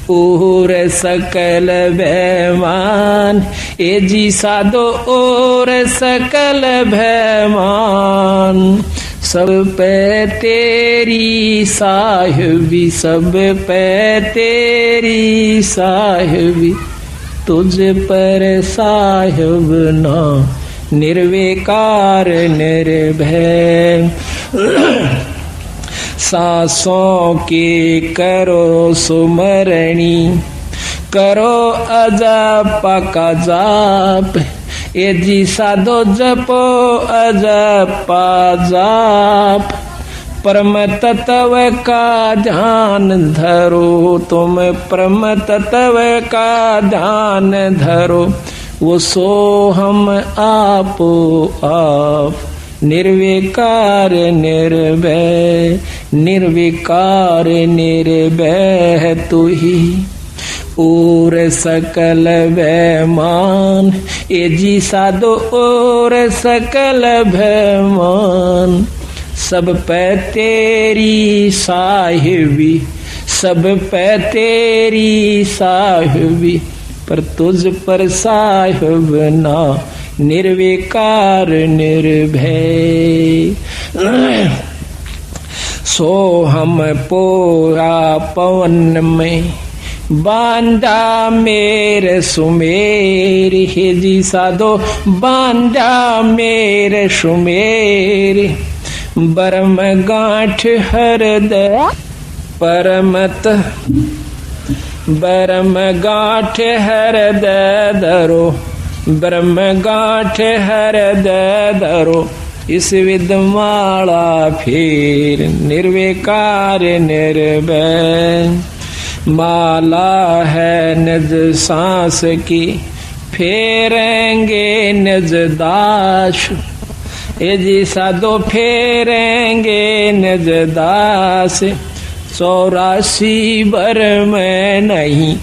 S1: और सकल बैमान। ए जी साधो और सकल बैमान। सब पे तेरी साहबी, सब पे तेरी साहबी, तुझ पर साहब ना निर्विकार निर्भय। सांसों की करो सुमरणी, करो अजप का जाप। ये जी साधो जपो अजप जाप। परम तत्व का ध्यान धरो, तुम परम तत्व का ध्यान धरो। वो सो हम आपो आप, निर्विकार निर्भय, निर्विकार निर्भय तू ही और सकल बैमान। ये जी साधो और सकल बैमान। सब पे तेरी साहिबी, सब पे तेरी साहिबी, पर तुझ पर साहिब ना निर्विकार निर्भय। सो हम पोरा पवन में बांधा मेरे सुमेर। हे जी साधो बांधा मेरे सुमेर। बरम गांठ हृदय परमत, बरम गांठ हृदय धरो, ब्रह्म गांठ हृदय धरो। इस विदमाला फिर निर्विकार निर्भय। माला है निज सांस की, फेरेंगे निज दास। ये जी साधो फेरेंगे निज दास। 84 बर में नहीं,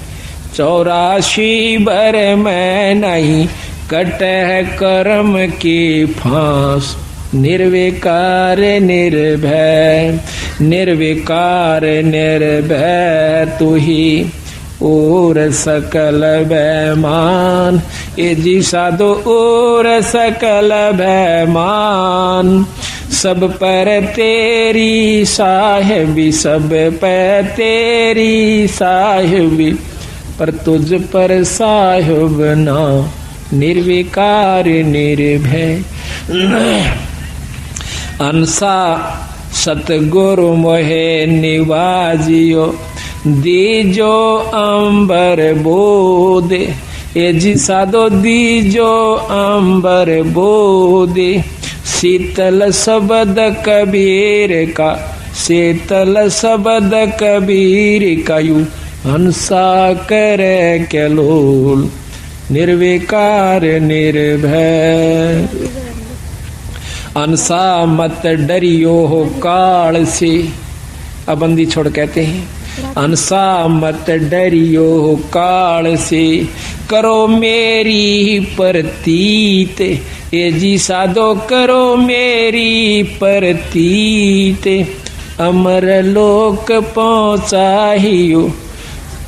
S1: 84 बर में नहीं, कटह कर्म की फांस। निर्विकार निर्भय, निर्विकार निर्भय तू ही और सकल बैमान। ये जी साधो और सकल बैमान। सब पर तेरी साहिबी, सब पर तेरी साहिबी, पर तुझ पर साहिब ना निर्विकार निर्भय। अंसा सतगुरु मोहे निवाजियो, दीजो अंबर बोदे, ए जी साधो दीजो अंबर बोदे, शीतल शब्द कबीर का, शीतल शब्द कबीर का, यू हंसा करे कैलोल, निर्विकार निर्भय। हंसा मत डरियो हो काल से, अब बंदी छोड़ कहते हैं, हंसा मत डरियो हो काल से, करो मेरी प्रतीत, ये जी साधो करो मेरी प्रतीत, अमर लोक पहुँचाहियो,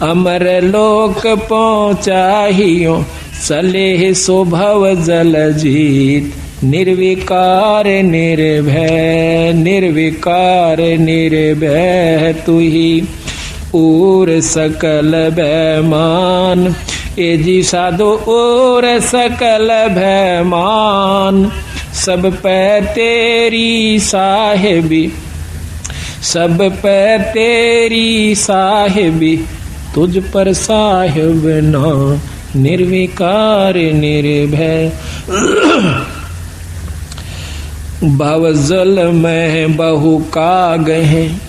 S1: अमर लोक पहुँचाहियो, चले सो भव जल जीत, निर्विकार निर्भय, निर्विकार निर्भय तू ही और सकल भयमान, ए जी साधो और सकल भयमान, सब पे तेरी साहिबी, सब पे तेरी साहिबी, तुझ पर साहिब ना, निर्विकार निर्भय। भवजल में बहु काग हैं,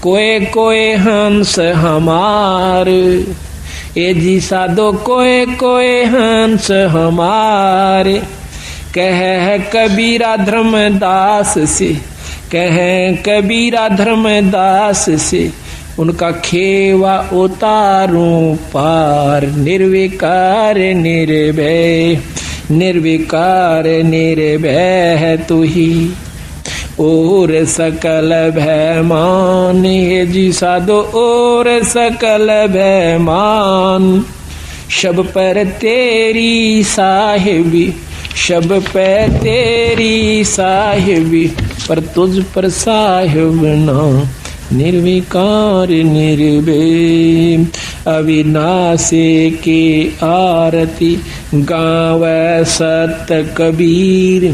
S1: कोए कोए हंस हमार, ए जी साधो कोए कोए हंस हमारे, कह कबीरा धर्मदास से, कह कबीरा धर्मदास से, उनका खेवा उतारूं पार, निर्विकार निर्भय, निर्विकार निर्भय है तू ही और सकल भयमान, हे जी साधो और सकल भयमान, शब पर तेरी साहिबी, शब पे तेरी साहिबी, पर तुझ पर साहिब ना, निर्विकार निर्भय। अविनाशी की आरती गावे सत कबीर,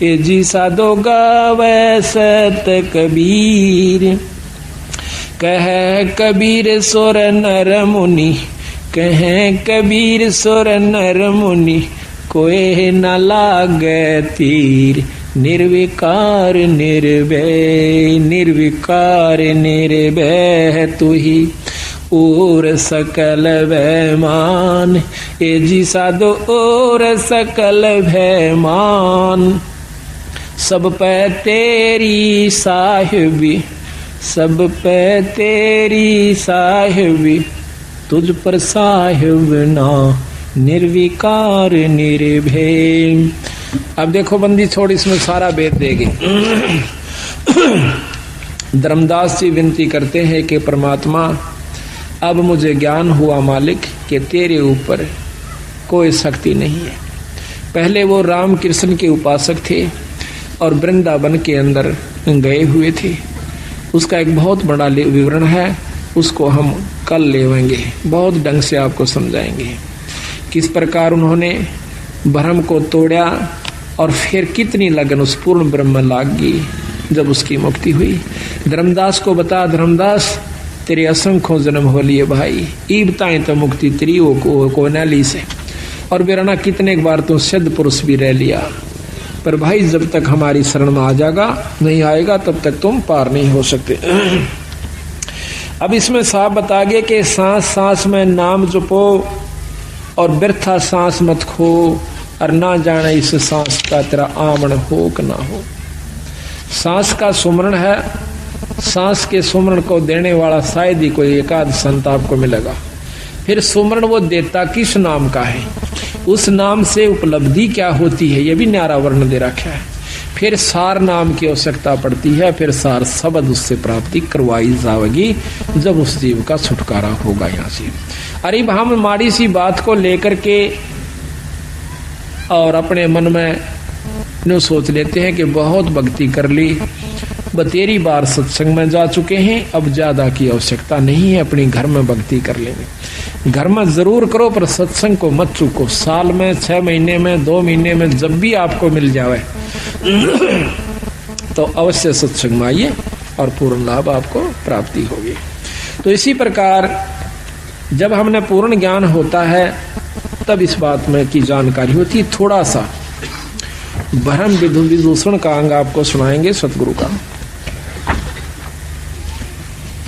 S1: ए जी साधो गावे सत कबीर, कह कबीर सुर नर मुनि, कह कबीर सुर नर मुनि, कोई न लागे तीर, निर्विकार निर्भय, निर्विकार निर्भय तू ही और सकल भयमान, ए जी साधो और सकल भयमान, सब पे तेरी साहिबी, सब पे तेरी साहिबी, तुझ पर साहिब ना, निर्विकार निर्भय। अब देखो बंदी छोड़, इसमें सारा भेद देगी। धर्मदास जी विनती करते हैं कि परमात्मा अब मुझे ज्ञान हुआ मालिक कि तेरे ऊपर कोई शक्ति नहीं है। पहले वो राम कृष्ण के उपासक थे और वृंदावन के अंदर गए हुए थे। उसका एक बहुत बड़ा विवरण है, उसको हम कल लेवेंगे, बहुत ढंग से आपको समझाएंगे किस प्रकार उन्होंने भ्रम को तोड़ा और फिर कितनी लगन उस पूर्ण ब्रह्म लाग गई जब उसकी मुक्ति हुई। धर्मदास को बता, धर्मदास तेरे असंख्यों जन्म हो लिए भाई, ई बताएं तो मुक्ति तेरी को नैली से, और बेराना कितने बार तो सिद्ध पुरुष भी रह लिया, पर भाई जब तक हमारी शरण में आ जाएगा नहीं आएगा तब तक तुम पार नहीं हो सकते। अब इसमें साफ बता गए कि सांस सांस में नाम जपो और व्यर्था सांस मत खो, और ना जाने इस सांस का तेरा आमन हो कि ना हो। सांस का सुमरण है, सांस के सुमरण को देने वाला शायद ही कोई एकाध संत आपको मिलेगा। फिर सुमरण वो देता किस नाम का है, उस नाम से उपलब्धि क्या होती है, ये भी न्यारा वर्ण दे रखा है। फिर सार नाम की आवश्यकता पड़ती है, फिर सार शब्द उससे प्राप्ति करवाई जाएगी जब उस जीव का छुटकारा होगा यहाँ से। अरे हम माड़ी सी बात को लेकर के और अपने मन में नो सोच लेते हैं कि बहुत भक्ति कर ली, बतेरी बार सत्संग में जा चुके हैं, अब ज्यादा की आवश्यकता नहीं है, अपनी घर में भक्ति कर लेंगे। घर में जरूर करो पर सत्संग को मत चूको। साल में 6 महीने में 2 महीने में जब भी आपको मिल जाए तो अवश्य सत्संग में आइए और पूर्ण लाभ आपको प्राप्ति होगी। तो इसी प्रकार जब हमने पूर्ण ज्ञान होता है तब इस बात में की जानकारी होती। थोड़ा सा भ्रम विदूषण का अंग आपको सुनाएंगे सतगुरु का।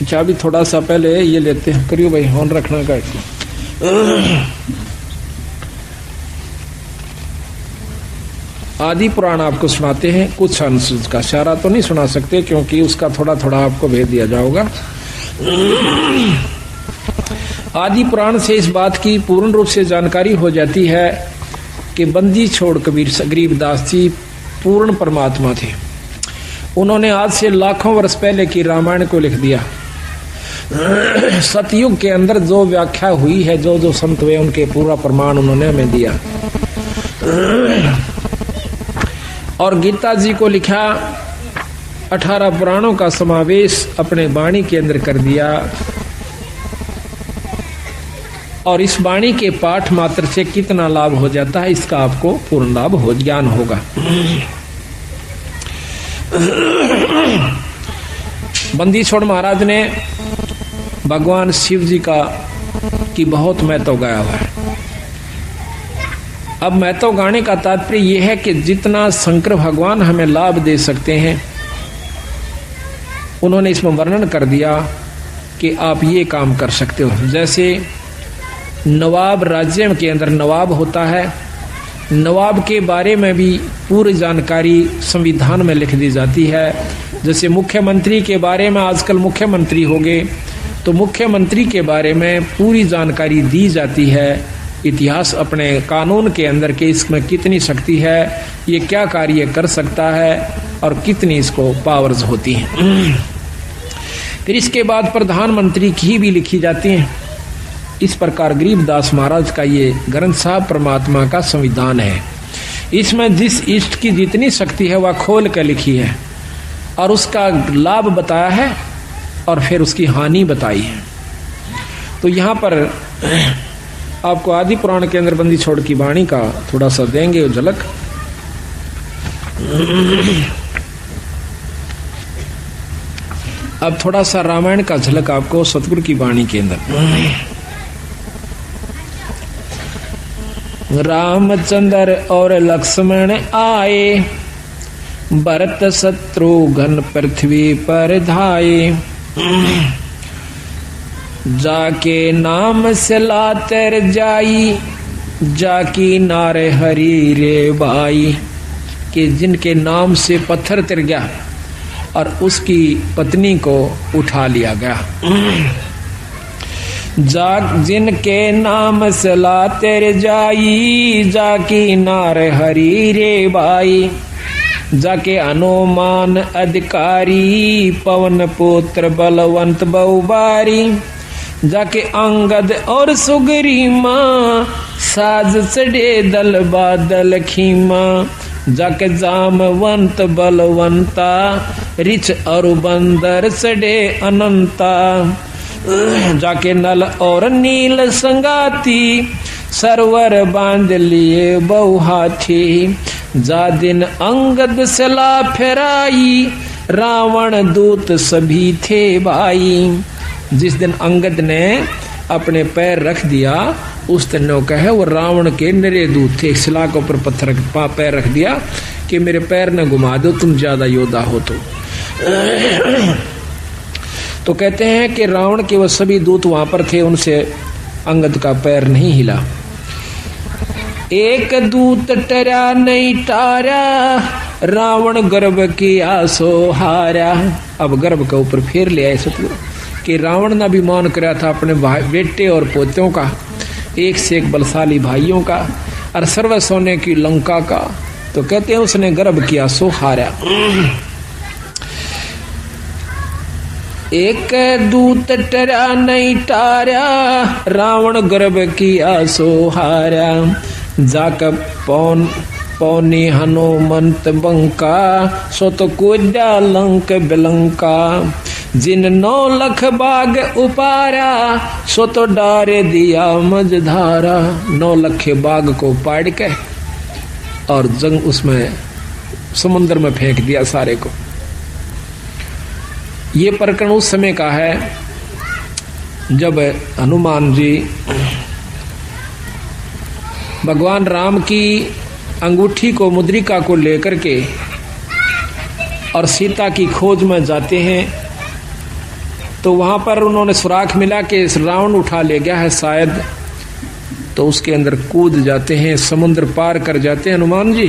S1: अच्छा अभी थोड़ा सा पहले ये लेते हैं, करियो भाई हॉर्न रखना का। आदि पुराण आपको सुनाते हैं, कुछ अंश का, सारा तो नहीं सुना सकते क्योंकि उसका थोड़ा थोड़ा आपको भेद दिया जाएगा। आदि पुराण से इस बात की पूर्ण रूप से जानकारी हो जाती है कि बंदी छोड़ कबीर गरीबदास जी पूर्ण परमात्मा थे। उन्होंने आज से लाखों वर्ष पहले की रामायण को लिख दिया। सतयुग के अंदर जो व्याख्या हुई है, जो जो संत हुए उनके पूरा प्रमाण उन्होंने हमें दिया। और गीता जी को लिखा, 18 पुराणों का समावेश अपने वाणी के अंदर कर दिया। और इस वाणी के पाठ मात्र से कितना लाभ हो जाता है इसका आपको पूर्ण लाभ हो ज्ञान होगा। बंदी छोड़ महाराज ने भगवान शिव जी की बहुत महत्व गाया हुआ है। अब महत्व गाने का तात्पर्य यह है कि जितना शंकर भगवान हमें लाभ दे सकते हैं उन्होंने इसमें वर्णन कर दिया कि आप ये काम कर सकते हो। जैसे नवाब राज्य के अंदर नवाब होता है, नवाब के बारे में भी पूरी जानकारी संविधान में लिख दी जाती है। जैसे मुख्यमंत्री के बारे में, आजकल मुख्यमंत्री हो गए तो मुख्यमंत्री के बारे में पूरी जानकारी दी जाती है। इतिहास अपने कानून के अंदर के इसमें कितनी शक्ति है, ये क्या कार्य कर सकता है और कितनी इसको पावर्स होती हैं। फिर इसके बाद प्रधानमंत्री की भी लिखी जाती हैं। इस प्रकार गरीबदास महाराज का ये ग्रंथ साहब परमात्मा का संविधान है। इसमें जिस इष्ट की जितनी शक्ति है वह खोल कर लिखी है और उसका लाभ बताया है और फिर उसकी हानि बताई है। तो यहाँ पर आपको आदि पुराण के अंदर बंदी छोड़ की वाणी का थोड़ा सा देंगे झलक। अब थोड़ा सा रामायण का झलक आपको सतगुरु की वाणी के अंदर। रामचंद्र और लक्ष्मण आए, भरत शत्रुघ्न पृथ्वी पर धाये। जाके नाम से लातर जाई, जाकी नारे हरी रे बाई। कि जिनके नाम से पत्थर तिर गया और उसकी पत्नी को उठा लिया गया। जाक जिनके नाम से लातर जाई, जाकी नारे हरी रे बाई। जाके हनुमान अधिकारी, पवन पुत्र बलवंत बहुबारी। जाके अंगद और सुग्रीमा, साज चढ़े दल बादल खीमा। जाके जामवंत बलवंता, रिच और बंदर चढ़े अनंता। जाके नल और नील संगाती, सरवर बांध लिए बहु हाथी। जा दिन अंगद सला फेराई, रावण दूत सभी थे भाई। जिस दिन अंगद ने अपने पैर रख दिया उस दिन नौका है वो रावण के निरे दूत थे। शिला के ऊपर पत्थर पैर रख दिया कि मेरे पैर न घुमा दो, तुम ज्यादा योद्धा हो। तो कहते हैं कि रावण के वो सभी दूत वहां पर थे, उनसे अंगद का पैर नहीं हिला। एक दूत टरा नहीं टारा, रावण गर्भ किया सो हारा। अब गर्भ के ऊपर फेर ले आए सतगुरु कि रावण ने अभिमान कराया था अपने बेटे और पोतों का, एक से एक बलशाली भाइयों का और सर्व सोने की लंका का। तो कहते हैं उसने गर्भ किया सो हारा। एक दूत टरा नहीं टारा, रावण गर्भ किया सो हारा। जाक पौनी हनुमंत बंका, सो तो कूदा लंक बिलंका। जिन 9 लाख बाग उपारा, सो तो डारे दिया मझधारा। 9 लाख बाग को पाड़ के और जंग उसमें समुद्र में फेंक दिया सारे को। ये प्रकरण उस समय का है जब हनुमान जी भगवान राम की अंगूठी को, मुद्रिका को लेकर के और सीता की खोज में जाते हैं, तो वहां पर उन्होंने सुराख मिला कि रावण उठा ले गया है शायद, तो उसके अंदर कूद जाते हैं, समुद्र पार कर जाते हैं हनुमान जी।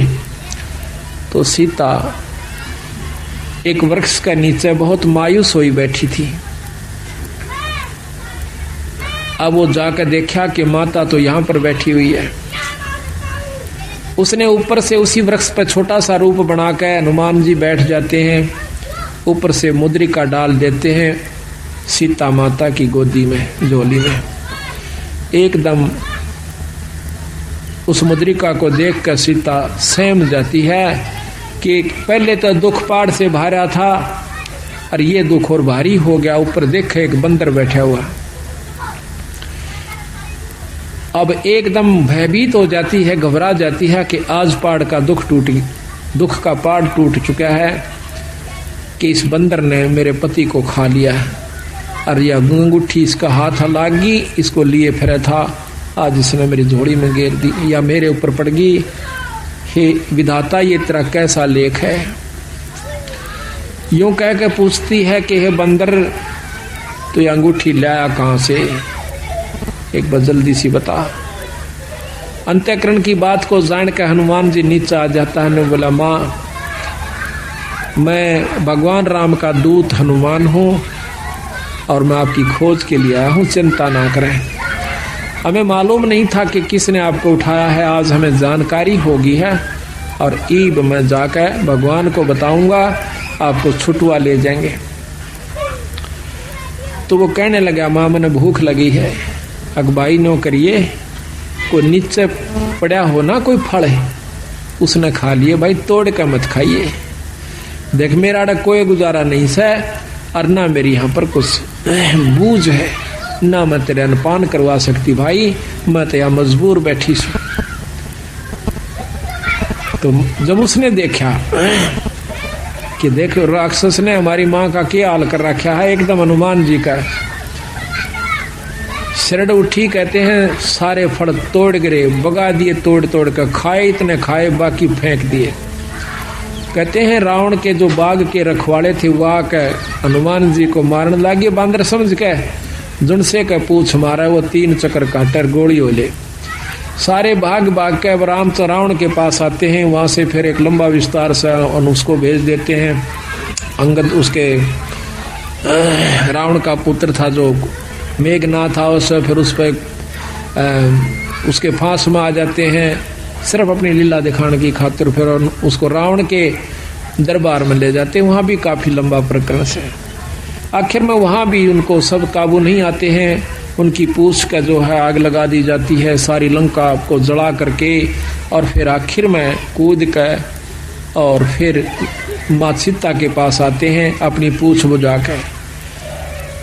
S1: तो सीता एक वृक्ष के नीचे बहुत मायूस हुई बैठी थी। अब वो जाकर देखा कि माता तो यहां पर बैठी हुई है। उसने ऊपर से उसी वृक्ष पर छोटा सा रूप बनाकर हनुमान जी बैठ जाते हैं, ऊपर से मुद्रिका डाल देते हैं सीता माता की गोदी में, झोली में। एकदम उस मुद्रिका को देखकर सीता सहम जाती है कि पहले तो दुख पहाड़ से भारा था और ये दुख और भारी हो गया। ऊपर देखे एक बंदर बैठा हुआ। अब एकदम भयभीत हो जाती है, घबरा जाती है कि आज पहाड़ का दुख का पहाड़ टूट चुका है कि इस बंदर ने मेरे पति को खा लिया और यह अंगूठी इसका हाथ लागी, इसको लिए फिरा था, आज इसने मेरी झोली में घेर दी या मेरे ऊपर पड़ गई। हे विधाता, ये तेरा कैसा लेख है? यूं कह के पूछती है कि हे बंदर, तो ये अंगूठी लाया कहां से? एक बार जल्दी सी बता। अंतःकरण की बात को जान कर हनुमान जी नीचे आ जाता है ने बोला, माँ मैं भगवान राम का दूत हनुमान हूँ और मैं आपकी खोज के लिए आया हूँ, चिंता ना करें। हमें मालूम नहीं था कि किसने आपको उठाया है, आज हमें जानकारी होगी है और ईब में जाकर भगवान को बताऊंगा, आपको छुटवा ले जाएंगे। तो वो कहने लगा, माँ मैंने भूख लगी है, अगबाई नो करिए, कोई नीचे पड़ा हो ना कोई फल है उसने खा लिए, भाई तोड़ कर मत खाइए। देख मेरा कोई गुजारा नहीं से और ना मेरी यहाँ पर कुछ बूझ है, ना मैं तेरे अनपान करवा सकती भाई, मैं तो यहाँ मजबूर बैठी सू। तो जब उसने देखा कि देखो राक्षस ने हमारी माँ का क्या हाल कर रखा है, एकदम हनुमान जी का शरण उठी, कहते हैं सारे फल तोड़ गिरे, बगा दिए तोड़ तोड़ कर, खाए इतने खाए बाकी फेंक दिए। कहते हैं रावण के जो बाग के रखवाले थे वह के हनुमान जी को मारने लगे, बांदर समझ के जुनसे का पूछ मारा, वो 3 चक्कर काटर गोली होले। सारे भाग भाग के अब रावण के पास आते हैं, वहां से फिर एक लंबा विस्तार से उसको भेज देते हैं। अंगद उसके रावण का पुत्र था जो मेघनाथ था, उससे फिर उस पर उसके फांस में आ जाते हैं, सिर्फ अपनी लीला दिखाने की खातिर। फिर उसको रावण के दरबार में ले जाते हैं, वहाँ भी काफ़ी लंबा प्रकरण है। आखिर में वहाँ भी उनको सब काबू नहीं आते हैं, उनकी पूंछ का जो है आग लगा दी जाती है, सारी लंका को जला करके, और फिर आखिर में कूद कर और फिर माँ सीता के पास आते हैं अपनी पूंछ बुझा कर।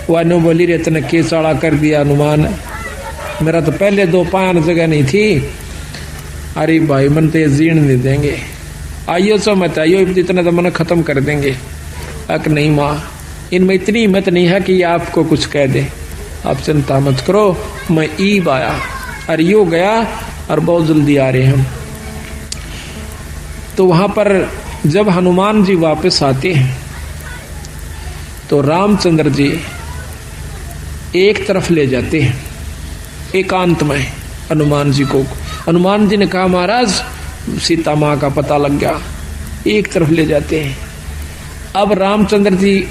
S1: वानो बोली रे तने के चाड़ा कर दिया हनुमान, मेरा तो पहले 2 पायन जगह नहीं थी। अरे भाई मन तो जीर्ण नहीं देंगे, आइयो सो मत आइयो, इतना तो मन खत्म कर देंगे। अक नहीं माँ, इनमें इतनी हिम्मत नहीं है कि ये आपको कुछ कह दे, आप चिंता मत करो, मैं ईब आया और यो गया और बहुत जल्दी आ रहे हम। तो वहां पर जब हनुमान जी वापस आते हैं तो रामचंद्र जी एक तरफ ले जाते हैं एकांत में हनुमान जी को। हनुमान जी ने कहा महाराज सीता माँ का पता लग गया, एक तरफ ले जाते हैं। अब रामचंद्र जी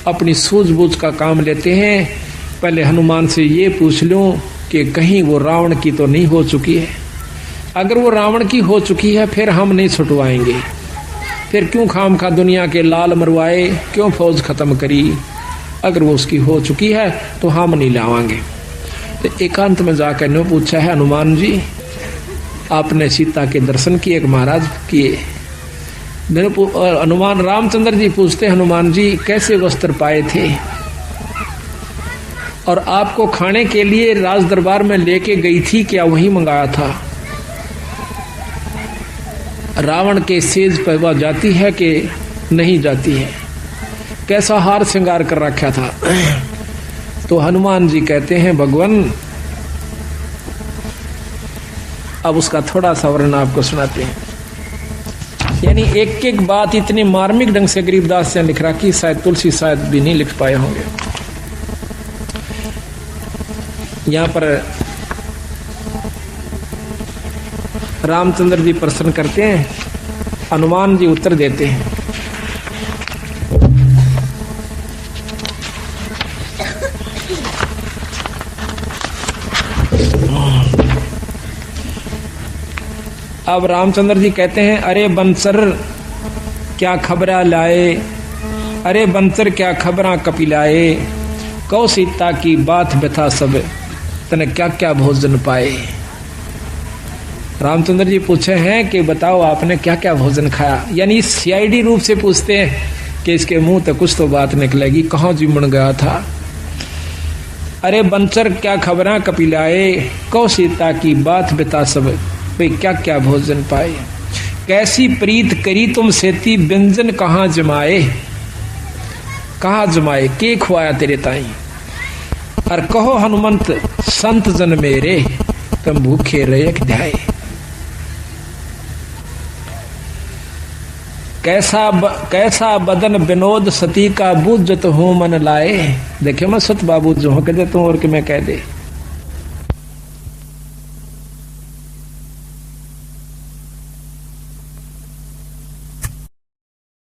S1: अपनी सूझबूझ का काम लेते हैं, पहले हनुमान से ये पूछ लूं कि कहीं वो रावण की तो नहीं हो चुकी है। अगर वो रावण की हो चुकी है फिर हम नहीं छुटवाएंगे, फिर क्यों खाम खा दुनिया के लाल मरवाए, क्यों फौज खत्म करी। अगर वो उसकी हो चुकी है तो हम नहीं लावांगे। तो एकांत में जाकर ने पूछा है, हनुमान जी आपने सीता के दर्शन किए महाराज? किए। हनुमान रामचंद्र जी पूछते, हनुमान जी कैसे वस्त्र पाए थे और आपको खाने के लिए राज दरबार में लेके गई थी, क्या वही मंगाया था? रावण के सेज पर वह जाती है कि नहीं जाती है? कैसा हार श्रृंगार कर रखा था? तो हनुमान जी कहते हैं भगवान, अब उसका थोड़ा सा वर्णन आपको सुनाते हैं। यानी एक एक बात इतनी मार्मिक ढंग से गरीबदास ने लिख रखी, शायद तुलसी शायद भी नहीं लिख पाए होंगे। यहां पर रामचंद्र जी प्रश्न करते हैं, हनुमान जी उत्तर देते हैं। अब रामचंद्र जी कहते हैं, अरे बंसर क्या खबरा लाए, अरे बंसर क्या खबरा कपिलाए, कौ सीता की बात व्यथा सब, तने क्या क्या भोजन पाए। रामचंद्र जी पूछे हैं कि बताओ आपने क्या क्या भोजन खाया। यानी सीआईडी रूप से पूछते हैं कि इसके मुंह तक कुछ तो बात निकलेगी, कहाँ जिमण गया था। अरे बंसर क्या खबरा कपिलाए, कौ सीता की बात व्यथा सब, वे क्या क्या भोजन पाए। कैसी प्रीत करी तुम सेती, व्यंजन कहाँ जमाए, कहाँ जमाए, के खुआया तेरे ताई। और कहो हनुमंत संत जन मेरे, तुम भूखे रहे ध्याए। कैसा बदन विनोद सती का, बुझत हूं मन लाए। देखे मैं सत बाबू जो कह दे तू और कि मैं कह दे।